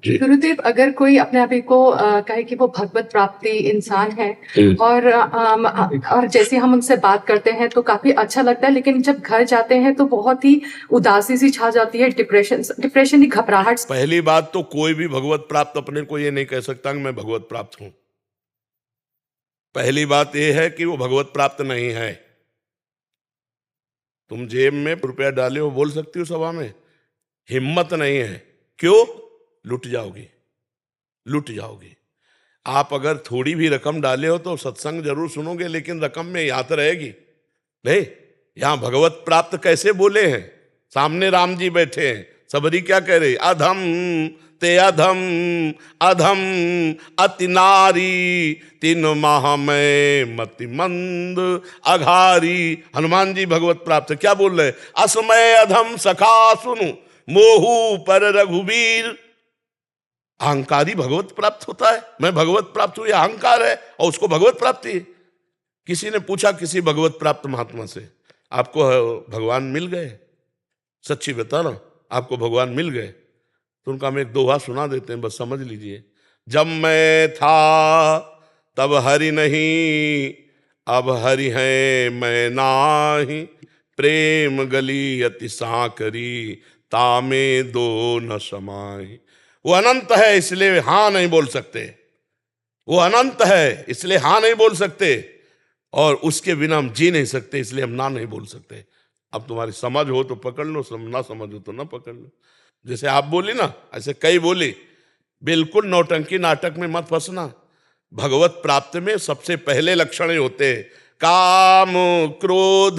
गुरुदेव, अगर कोई अपने आप को कहे कि वो भगवत प्राप्ति इंसान है और जैसे हम उनसे बात करते हैं तो काफी अच्छा लगता है, लेकिन जब घर जाते हैं तो बहुत ही उदासी सी छा जाती है, डिप्रेशन की घबराहट। पहली बात तो कोई भी भगवत प्राप्त अपने को ये नहीं कह सकता कि मैं भगवत प्राप्त हूं। पहली बात यह है कि वो भगवत प्राप्त नहीं है। तुम जेब में रुपया डाले हो, बोल सकती हो सभा में? हिम्मत नहीं है। क्यों? लुट जाओगी, लुट जाओगी। आप अगर थोड़ी भी रकम डाले हो तो सत्संग जरूर सुनोगे, लेकिन रकम में याद रहेगी नहीं। यहां भगवत प्राप्त कैसे बोले हैं? सामने राम जी बैठे हैं, सबरी क्या कह रहे? अधम ते अधम, अधम अति नारी, 3 माह में मति मंद अघारी। हनुमान जी भगवत प्राप्त क्या बोल रहे? असमय अधम सखा सुनु, मोहू पर रघुवीर। अहंकारी भगवत प्राप्त होता है, मैं भगवत प्राप्त हुई, अहंकार है और उसको भगवत प्राप्ति है। किसी ने पूछा किसी भगवत प्राप्त महात्मा से, आपको भगवान मिल गए? सच्ची बता रहा हूं, आपको भगवान मिल गए? तो उनका हम एक दोहा सुना देते हैं, बस समझ लीजिए। जब मैं था तब हरि नहीं, अब हरि है मैं नाही, प्रेम गली अति साकरी, तामे दो न समाई। वो अनंत है इसलिए हां नहीं बोल सकते, वो अनंत है इसलिए हां नहीं बोल सकते, और उसके बिना हम जी नहीं सकते इसलिए हम ना नहीं बोल सकते। अब तुम्हारी समझ हो तो पकड़ लो, ना समझ हो तो ना पकड़ लो। जैसे आप बोली ना, ऐसे कई बोली। बिल्कुल नौटंकी नाटक में मत फंसना। भगवत प्राप्त में सबसे पहले लक्षण ही होते हैं काम क्रोध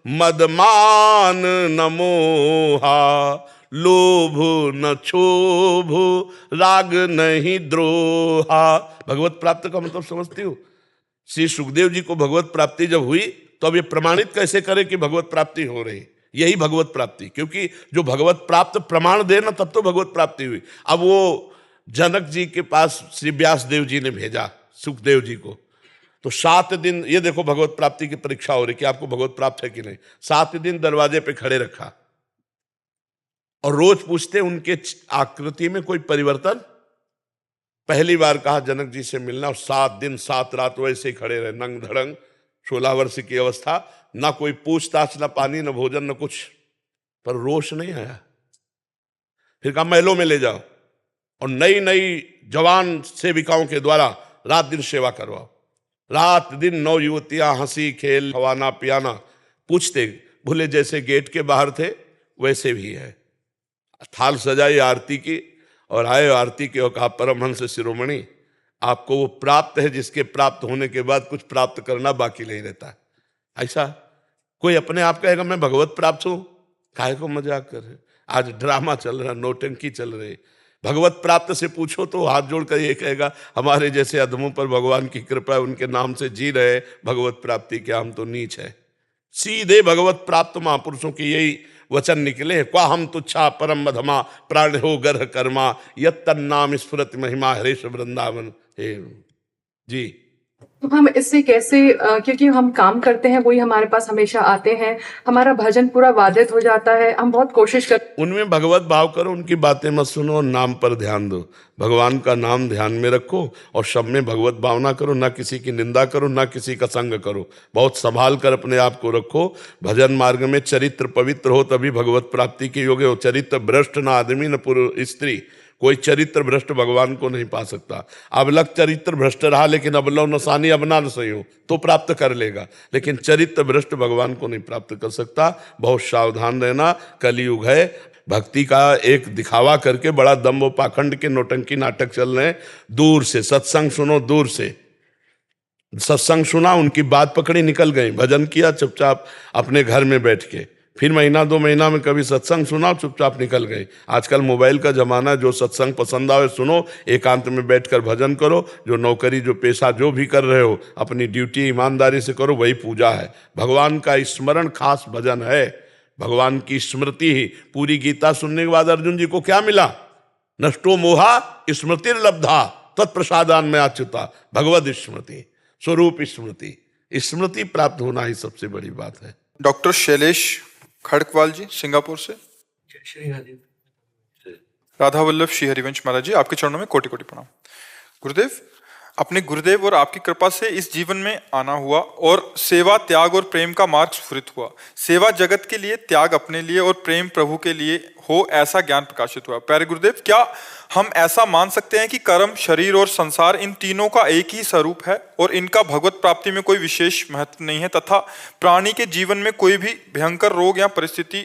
मद मान न मोहा, लोभ न क्षोभ राग नहीं द्रोहा। भगवत प्राप्त का मतलब समझती हो? श्री सुखदेव जी को भगवत प्राप्ति जब हुई तो अब ये प्रमाणित कैसे करें कि भगवत प्राप्ति हो रही? यही भगवत प्राप्ति, क्योंकि जो भगवत प्राप्त प्रमाण दे ना तब तो भगवत प्राप्ति हुई। अब वो जनक जी के पास श्री व्यास देव जी ने भेजा सुखदेव जी को, तो 7 दिन, ये देखो भगवत प्राप्ति की परीक्षा हो रही कि आपको भगवत प्राप्त है कि नहीं। 7 दिन दरवाजे पे खड़े रखा और रोज पूछते उनके आकृति में कोई परिवर्तन? पहली बार कहा जनक जी से मिलना, और 7 दिन 7 रात वैसे ही खड़े रहे, नंग धड़ंग, 16 वर्ष की अवस्था, ना कोई पूछताछ, ना पानी, ना भोजन, ना कुछ, पर रोष नहीं आया। फिर कहा महलों में ले जाओ और नई नई जवान सेविकाओं के द्वारा रात दिन सेवा करवाओ। रात दिन 9 युवतियां हंसी खेल, खवाना पियाना, पूछते भूले जैसे गेट के बाहर थे वैसे भी है। थाल सजाई आरती की और आए आरती के और कहा परमहंस शिरोमणि, आपको वो प्राप्त है जिसके प्राप्त होने के बाद कुछ प्राप्त करना बाकी नहीं रहता। ऐसा कोई अपने आप कहेगा मैं भगवत प्राप्त हूं, काहे को मजाक कर रहे? आज ड्रामा चल रहा, नौटंकी चल रही। भगवत प्राप्त से पूछो तो हाथ जोड़कर ये कहेगा हमारे जैसे अधमों पर भगवान की कृपा है, उनके नाम से जी रहे भगवत प्राप्ति, क्या हम तो नीच है। सीधे भगवत प्राप्त महापुरुषों की यही वचन निकले, क्वा हम तुच्छा परम मधमा प्राण हो गर्ह कर्मा यत तन्नाम स्फुरत महिमा हरेश वृंदावन। हे जी, तो हम इससे कैसे क्योंकि हम काम करते हैं, वही हमारे पास हमेशा आते हैं, हमारा भजन पूरा बाधित हो जाता है, हम बहुत कोशिश करते उनमें भगवत भाव करो, उनकी बातें मत सुनो और नाम पर ध्यान दो। भगवान का नाम ध्यान में रखो और सब में भगवत भावना करो, ना किसी की निंदा करो, ना किसी का संग करो। बहुत संभाल कर अपने आप को रखो। भजन मार्ग में चरित्र पवित्र हो तभी भगवत प्राप्ति के योग्य हो। चरित्र भ्रष्ट ना आदमी न पुरुष स्त्री, कोई चरित्र भ्रष्ट भगवान को नहीं पा सकता। अबलक चरित्र भ्रष्ट रहा लेकिन अबलो नसानी अब ना सही हो तो प्राप्त कर लेगा, लेकिन चरित्र भ्रष्ट भगवान को नहीं प्राप्त कर सकता। बहुत सावधान रहना, कलयुग है। भक्ति का एक दिखावा करके बड़ा दम्भ पाखंड के नौटंकी नाटक चल रहे हैं। दूर से सत्संग सुनो, दूर से सत्संग सुना, उनकी बात पकड़ी, निकल गई। भजन किया चुपचाप अपने घर में बैठ के, फिर महीना 2 महीना में कभी सत्संग सुना, चुपचाप निकल गए। आजकल मोबाइल का जमाना, जो सत्संग पसंद आवे सुनो, एकांत में बैठकर भजन करो। जो नौकरी, जो पेशा, जो भी कर रहे हो, अपनी ड्यूटी ईमानदारी से करो, वही पूजा है। भगवान का स्मरण खास भजन है, भगवान की स्मृति ही। पूरी गीता सुनने के बाद अर्जुन जी को क्या मिला? नष्टो मोहा स्मृति लब्धा तत्प्रसादान में अच्युता। भगवद स्मृति, स्वरूप स्मृति, स्मृति प्राप्त होना ही सबसे बड़ी बात है। डॉक्टर शैलेश खड़कवाल जी सिंगापुर से। राधा वल्लभ श्री हरिवंश महाराज जी, आपके चरणों में कोटि कोटि प्रणाम। गुरुदेव, अपने गुरुदेव और आपकी कृपा से इस जीवन में आना हुआ और सेवा, त्याग और प्रेम का मार्ग स्फुरित हुआ। सेवा जगत के लिए, त्याग अपने लिए और प्रेम प्रभु के लिए हो, ऐसा ज्ञान प्रकाशित हुआ। प्यारे गुरुदेव, क्या हम ऐसा मान सकते हैं कि कर्म, शरीर और संसार, इन तीनों का एक ही स्वरूप है और इनका भगवत प्राप्ति में कोई विशेष महत्व नहीं है, तथा प्राणी के जीवन में कोई भी भयंकर रोग या परिस्थिति,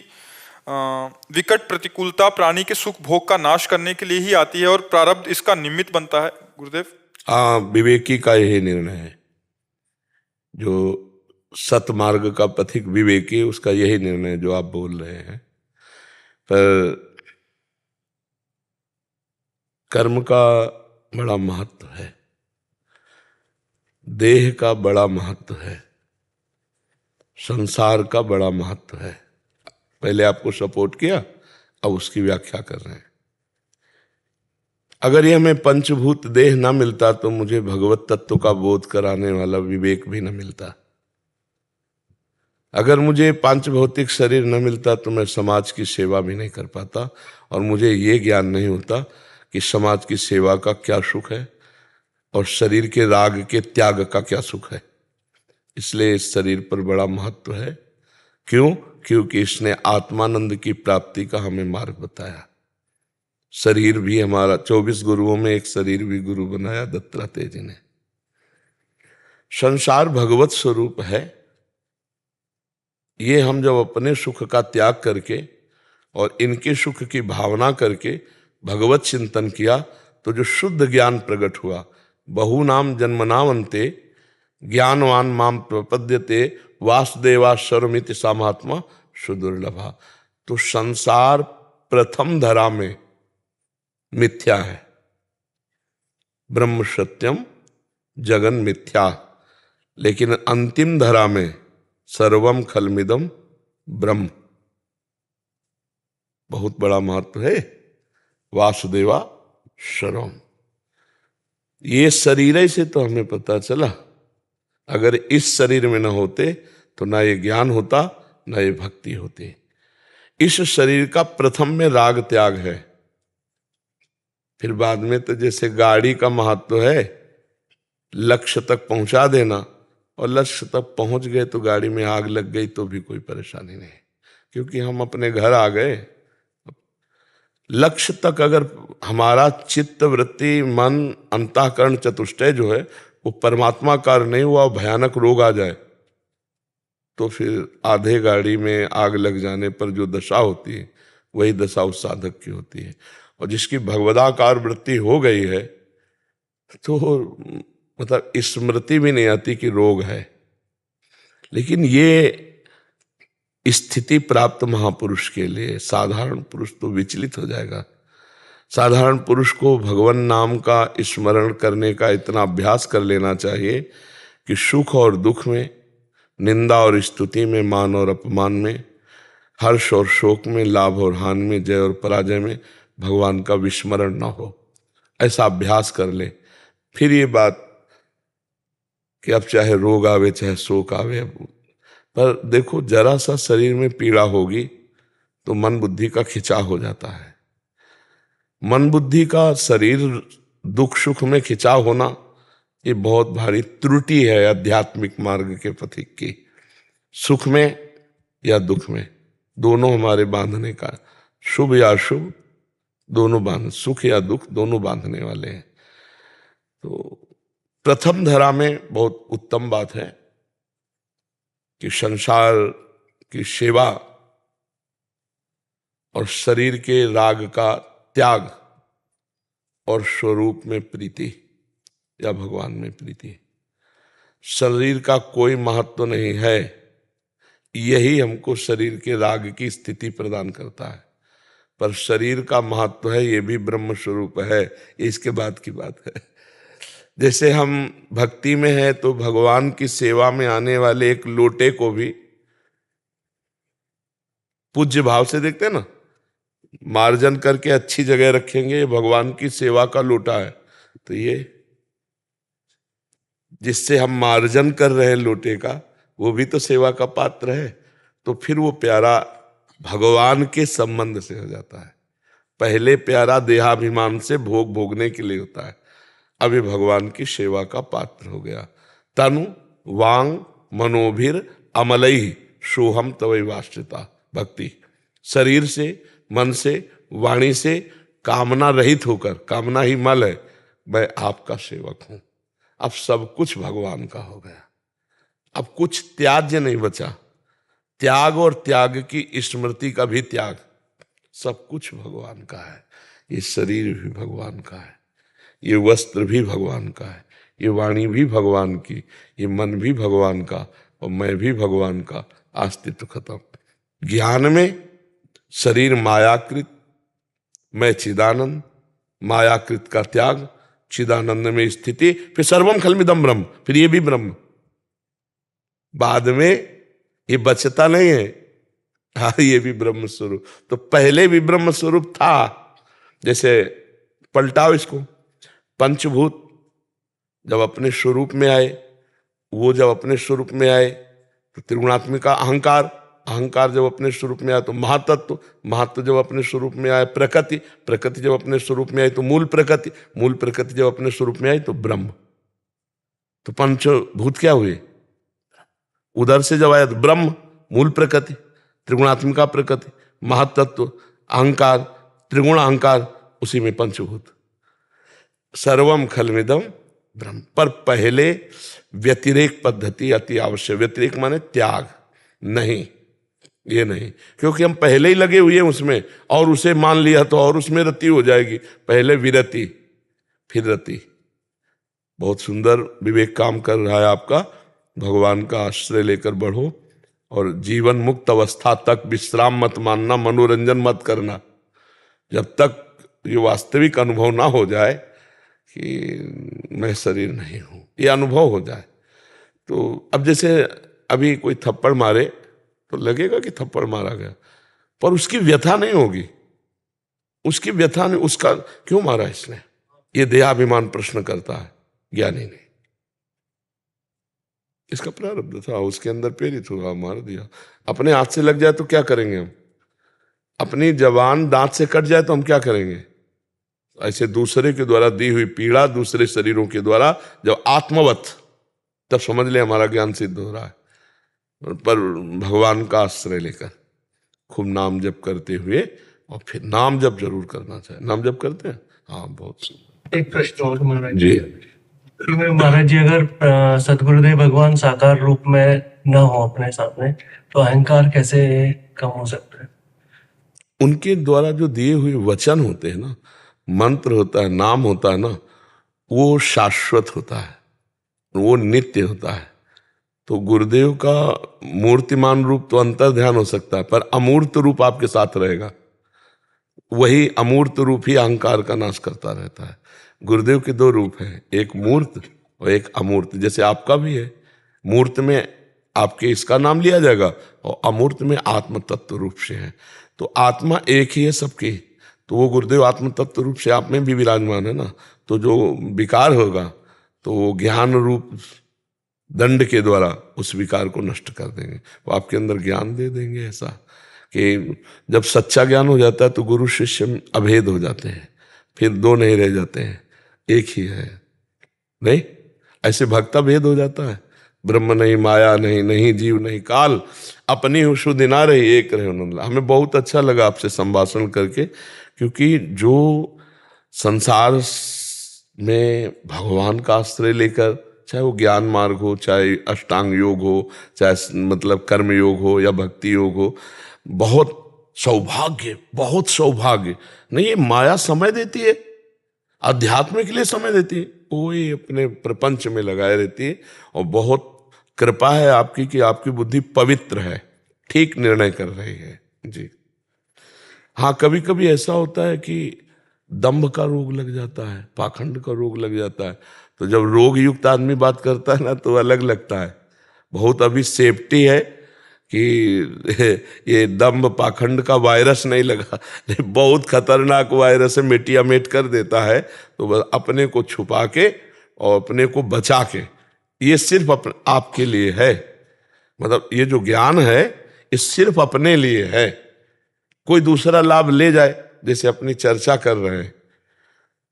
विकट प्रतिकूलता प्राणी के सुख भोग का नाश करने के लिए ही आती है और प्रारब्ध इसका निमित्त बनता है? गुरुदेव, हाँ, विवेकी का यही निर्णय है। जो सतमार्ग का पथिक विवेकी, उसका यही निर्णय जो आप बोल रहे हैं। पर कर्म का बड़ा महत्व है, देह का बड़ा महत्व है, संसार का बड़ा महत्व है। पहले आपको सपोर्ट किया, अब उसकी व्याख्या कर रहे हैं। अगर ये हमें पंचभूत देह ना मिलता तो मुझे भगवत तत्व का बोध कराने वाला विवेक भी न मिलता। अगर मुझे पांच भौतिक शरीर न मिलता तो मैं समाज की सेवा भी नहीं कर पाता, और मुझे ये ज्ञान नहीं होता कि समाज की सेवा का क्या सुख है और शरीर के राग के त्याग का क्या सुख है। इसलिए इस शरीर पर बड़ा महत्व है। क्यों? क्योंकि इसने आत्मानंद की प्राप्ति का हमें मार्ग बताया। शरीर भी हमारा, 24 गुरुओं में एक शरीर भी गुरु बनाया दत्तात्रेय जी ने। संसार भगवत स्वरूप है। ये हम जब अपने सुख का त्याग करके और इनके सुख की भावना करके भगवत चिंतन किया तो जो शुद्ध ज्ञान प्रकट हुआ, बहु नाम जन्मनावंते ज्ञानवान माम प्रपद्यते वासुदेवा सर्वमिति सामात्मा सुदुर्लभा। तो संसार प्रथम धरा में मिथ्या है, ब्रह्म सत्यम जगन मिथ्या, लेकिन अंतिम धरा में सर्वम खलमिदम ब्रह्म। बहुत बड़ा महत्व है वासुदेवा सर्वम। ये शरीर से तो हमें पता चला, अगर इस शरीर में न होते तो ना ये ज्ञान होता ना ये भक्ति होती। इस शरीर का प्रथम में राग त्याग है। फिर बाद में तो जैसे गाड़ी का महत्व है, लक्ष्य तक पहुंचा देना, और लक्ष्य तक पहुंच गए तो गाड़ी में आग लग गई तो भी कोई परेशानी नहीं, क्योंकि हम अपने घर आ गए। लक्ष्य तक अगर हमारा चित्त, वृत्ति, मन, अंतःकरण, चतुष्टय जो है वो परमात्मा कार्य नहीं हुआ, भयानक रोग आ जाए, तो फिर आधे गाड़ी में आग लग जाने पर जो दशा होती है वही दशा उस साधक की होती है। और जिसकी भगवदाकार वृत्ति हो गई है तो मतलब स्मृति भी नहीं आती कि रोग है। लेकिन ये स्थिति प्राप्त महापुरुष के लिए, साधारण पुरुष तो विचलित हो जाएगा। साधारण पुरुष को भगवान नाम का स्मरण करने का इतना अभ्यास कर लेना चाहिए कि सुख और दुख में, निंदा और स्तुति में, मान और अपमान में, हर्ष और शोक में, लाभ और हानि में, जय और पराजय में भगवान का विस्मरण ना हो। ऐसा अभ्यास कर ले। फिर ये बात कि अब चाहे रोग आवे चाहे शोक आवे, पर देखो जरा सा शरीर में पीड़ा होगी तो मन बुद्धि का खिंचाव हो जाता है। मन बुद्धि का शरीर दुख सुख में खिंचाव होना ये बहुत भारी त्रुटि है आध्यात्मिक मार्ग के पथिक की। सुख में या दुख में दोनों हमारे बांधने का, शुभ या अशुभ दोनों बांध, सुख या दुख दोनों बांधने वाले हैं। तो प्रथम धरा में बहुत उत्तम बात है कि संसार की सेवा और शरीर के राग का त्याग और स्वरूप में प्रीति या भगवान में प्रीति। शरीर का कोई महत्व नहीं है, यही हमको शरीर के राग की स्थिति प्रदान करता है। पर शरीर का महत्व है, ये भी ब्रह्म स्वरूप है, ये इसके बाद की बात है। जैसे हम भक्ति में हैं तो भगवान की सेवा में आने वाले एक लोटे को भी पूज्य भाव से देखते हैं ना, मार्जन करके अच्छी जगह रखेंगे, ये भगवान की सेवा का लोटा है, तो ये जिससे हम मार्जन कर रहे हैं लोटे का, वो भी तो सेवा का पात्र है। तो फिर वो प्यारा भगवान के संबंध से हो जाता है। पहले प्यारा देहाभिमान से भोग भोगने के लिए होता है, अब ये भगवान की सेवा का पात्र हो गया। तनु वांग मनोभिर अमलई सोहम तवै वाश्रिता। भक्ति शरीर से, मन से, वाणी से कामना रहित होकर, कामना ही मल है, मैं आपका सेवक हूं। अब सब कुछ भगवान का हो गया, अब कुछ त्याज्य नहीं बचा। त्याग और त्याग की स्मृति का भी त्याग, सब कुछ भगवान का है। ये शरीर भी भगवान का है, ये वस्त्र भी भगवान का है, ये वाणी भी भगवान की, ये मन भी भगवान का, और मैं भी भगवान का। अस्तित्व खत्म। ज्ञान में शरीर मायाकृत, मैं चिदानंद, मायाकृत का त्याग, चिदानंद में स्थिति, फिर सर्वम खलमिदम ब्रह्म, फिर ये भी ब्रह्म। बाद में ये बचता नहीं है, हाँ ये भी ब्रह्म स्वरूप। तो पहले भी ब्रह्म स्वरूप था। जैसे पलटाओ इसको, पंचभूत जब अपने स्वरूप में आए, वो जब अपने स्वरूप में आए तो त्रिगुणात्मिका अहंकार, अहंकार जब अपने स्वरूप में आया तो महातत्व, महातत्व जब अपने स्वरूप में आया प्रकृति, प्रकृति जब अपने स्वरूप में आई तो मूल प्रकृति, मूल प्रकृति जब अपने स्वरूप में आई तो ब्रह्म। तो पंचभूत क्या हुए? उधर से जब आया तो ब्रह्म, मूल प्रकृति, त्रिगुणात्मिका प्रकृति, महातत्व, अहंकार, त्रिगुण अहंकार, उसी में पंचभूत। सर्वम खलमिदम ब्रह्म। पर पहले व्यतिरेक पद्धति अति आवश्यक। व्यतिरेक माने त्याग नहीं, ये नहीं, क्योंकि हम पहले ही लगे हुए हैं उसमें, और उसे मान लिया तो और उसमें रति हो जाएगी। पहले विरति फिर रति। बहुत सुंदर विवेक काम कर रहा है आपका। भगवान का आश्रय लेकर बढ़ो और जीवन मुक्त अवस्था तक विश्राम मत मानना, मनोरंजन मत करना, जब तक ये वास्तविक अनुभव ना हो जाए कि मैं शरीर नहीं हूं, ये अनुभव हो जाए। तो अब जैसे अभी कोई थप्पड़ मारे तो लगेगा कि थप्पड़ मारा गया, पर उसकी व्यथा नहीं होगी, उसकी व्यथा नहीं, उसका क्यों मारा इसने, ये देहाभिमान प्रश्न करता है, ज्ञानी नहीं। इसका प्रारब्ध था, उसके अंदर प्रेरित हुआ, मार दिया। अपने हाथ से लग जाए तो क्या करेंगे हम? अपनी जबान दांत से कट जाए तो हम क्या करेंगे? ऐसे दूसरे के द्वारा दी हुई पीड़ा दूसरे शरीरों के द्वारा जब आत्मवत, तब समझ ले हमारा ज्ञान सिद्ध हो रहा है। पर भगवान का आश्रय लेकर खूब नाम जप करते हुए, और फिर नाम जप जरूर करना चाहिए। नाम जप करते हैं? हाँ, बहुत। एक प्रश्न और महाराज जी। महाराज जी, अगर सदगुरुदेव भगवान साकार रूप में न हो अपने सामने, तो अहंकार कैसे कम हो सकता है? उनके द्वारा जो दिए हुए वचन होते हैं ना, मंत्र होता है, नाम होता है ना, वो शाश्वत होता है, वो नित्य होता है। तो गुरुदेव का मूर्तिमान रूप तो अंतर ध्यान हो सकता है, पर अमूर्त रूप आपके साथ रहेगा। वही अमूर्त रूप ही अहंकार का नाश करता रहता है। गुरुदेव के दो रूप हैं, एक मूर्त और एक अमूर्त, जैसे आपका भी है। मूर्त में आपके इसका नाम लिया जाएगा और अमूर्त में आत्म तत्व रूप से है। तो आत्मा एक ही है सबकी, तो वो गुरुदेव आत्म तत्व रूप से आप में भी विराजमान है ना। तो जो विकार होगा तो वो ज्ञान रूप दंड के द्वारा उस विकार को नष्ट कर देंगे, वो आपके अंदर ज्ञान दे देंगे। ऐसा कि जब सच्चा ज्ञान हो जाता है तो गुरु शिष्य अभेद हो जाते हैं, फिर दो नहीं रह जाते हैं, एक ही है। नहीं, ऐसे भक्ता भेद हो जाता है। ब्रह्म नहीं, माया नहीं, नहीं जीव नहीं काल, अपनी हुशु दिना रही एक रहे उन्होंने। हमें बहुत अच्छा लगा आपसे संभाषण करके, क्योंकि जो संसार में भगवान का आश्रय लेकर, चाहे वो ज्ञान मार्ग हो, चाहे अष्टांग योग हो, चाहे मतलब कर्म योग हो या भक्ति योग हो, बहुत सौभाग्य, बहुत सौभाग्य। नहीं, ये माया समय देती है, अध्यात्म के लिए समय देती है, कोई अपने प्रपंच में लगाए रहती है। और बहुत कृपा है आपकी कि आपकी बुद्धि पवित्र है, ठीक निर्णय कर रही है जी। हाँ, कभी कभी ऐसा होता है कि दंभ का रोग लग जाता है, पाखंड का रोग लग जाता है। तो जब रोग युक्त आदमी बात करता है ना, तो अलग लगता है। बहुत अभी सेफ्टी है कि ये दंभ पाखंड का वायरस नहीं लगा, बहुत खतरनाक वायरस है, मिटिया मेट कर देता है। तो बस अपने को छुपा के और अपने को बचा के, ये सिर्फ आपके लिए है। मतलब ये जो ज्ञान है ये सिर्फ अपने लिए है, कोई दूसरा लाभ ले जाए, जैसे अपनी चर्चा कर रहे हैं,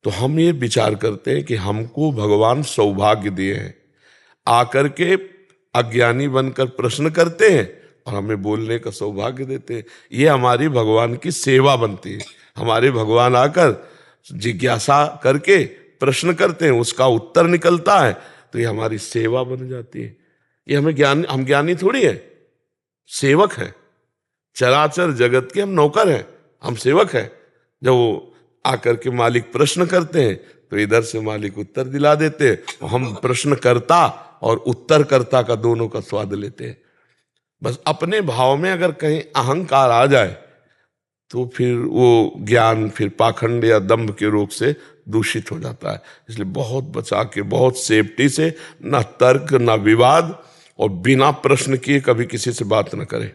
तो हम ये विचार करते हैं कि हमको भगवान सौभाग्य दिए हैं, आकर के अज्ञानी बनकर प्रश्न करते हैं और हमें बोलने का सौभाग्य देते हैं। ये हमारी भगवान की सेवा बनती है। हमारे भगवान आकर जिज्ञासा करके प्रश्न करते हैं, उसका उत्तर निकलता है, तो ये हमारी सेवा बन जाती है। ये हम ज्ञानी थोड़ी है, सेवक है। चराचर जगत के हम नौकर हैं, हम सेवक हैं। जब वो आकर के मालिक प्रश्न करते हैं तो इधर से मालिक उत्तर दिला देते हैं, और हम प्रश्नकर्ता और उत्तरकर्ता का दोनों का स्वाद लेते हैं। बस अपने भाव में अगर कहीं अहंकार आ जाए तो फिर वो ज्ञान फिर पाखंड या दंभ के रोग से दूषित हो जाता है। इसलिए बहुत बचा के, बहुत सेफ्टी से, ना तर्क ना विवाद, और बिना प्रश्न किए कभी किसी से बात न करें।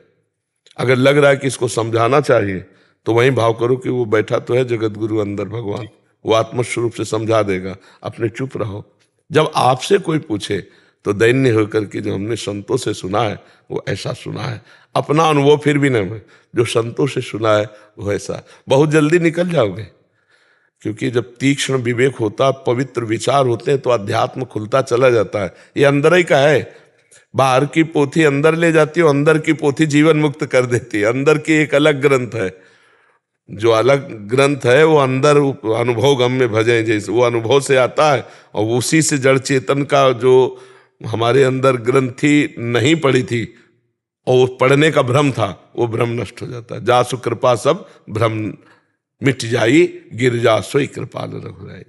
अगर लग रहा है कि इसको समझाना चाहिए तो वहीं भाव करो कि वो बैठा तो है जगत गुरु अंदर भगवान, वो आत्मस्वरूप से समझा देगा, अपने चुप रहो। जब आपसे कोई पूछे तो दैन्य होकर के जो हमने संतों से सुना है वो ऐसा सुना है, अपना अनुभव फिर भी नहीं, जो संतों से सुना है वो ऐसा। बहुत जल्दी निकल जाओगे, क्योंकि जब तीक्ष्ण विवेक होता, पवित्र विचार होते हैं, तो अध्यात्म खुलता चला जाता है। ये अंदर ही का है, बाहर की पोथी अंदर ले जाती है, अंदर की पोथी जीवन मुक्त कर देती है। अंदर की एक अलग ग्रंथ है, जो अलग ग्रंथ है वो अंदर अनुभव गम्य भजे, जैसे वो अनुभव से आता है, और उसी से जड़ चेतन का जो हमारे अंदर ग्रंथि नहीं पड़ी थी और वो पढ़ने का भ्रम था, वो भ्रम नष्ट हो जाता है। जासु कृपा सब भ्रम मिट जाई, गिर जा सोई कृपाल रघुराई।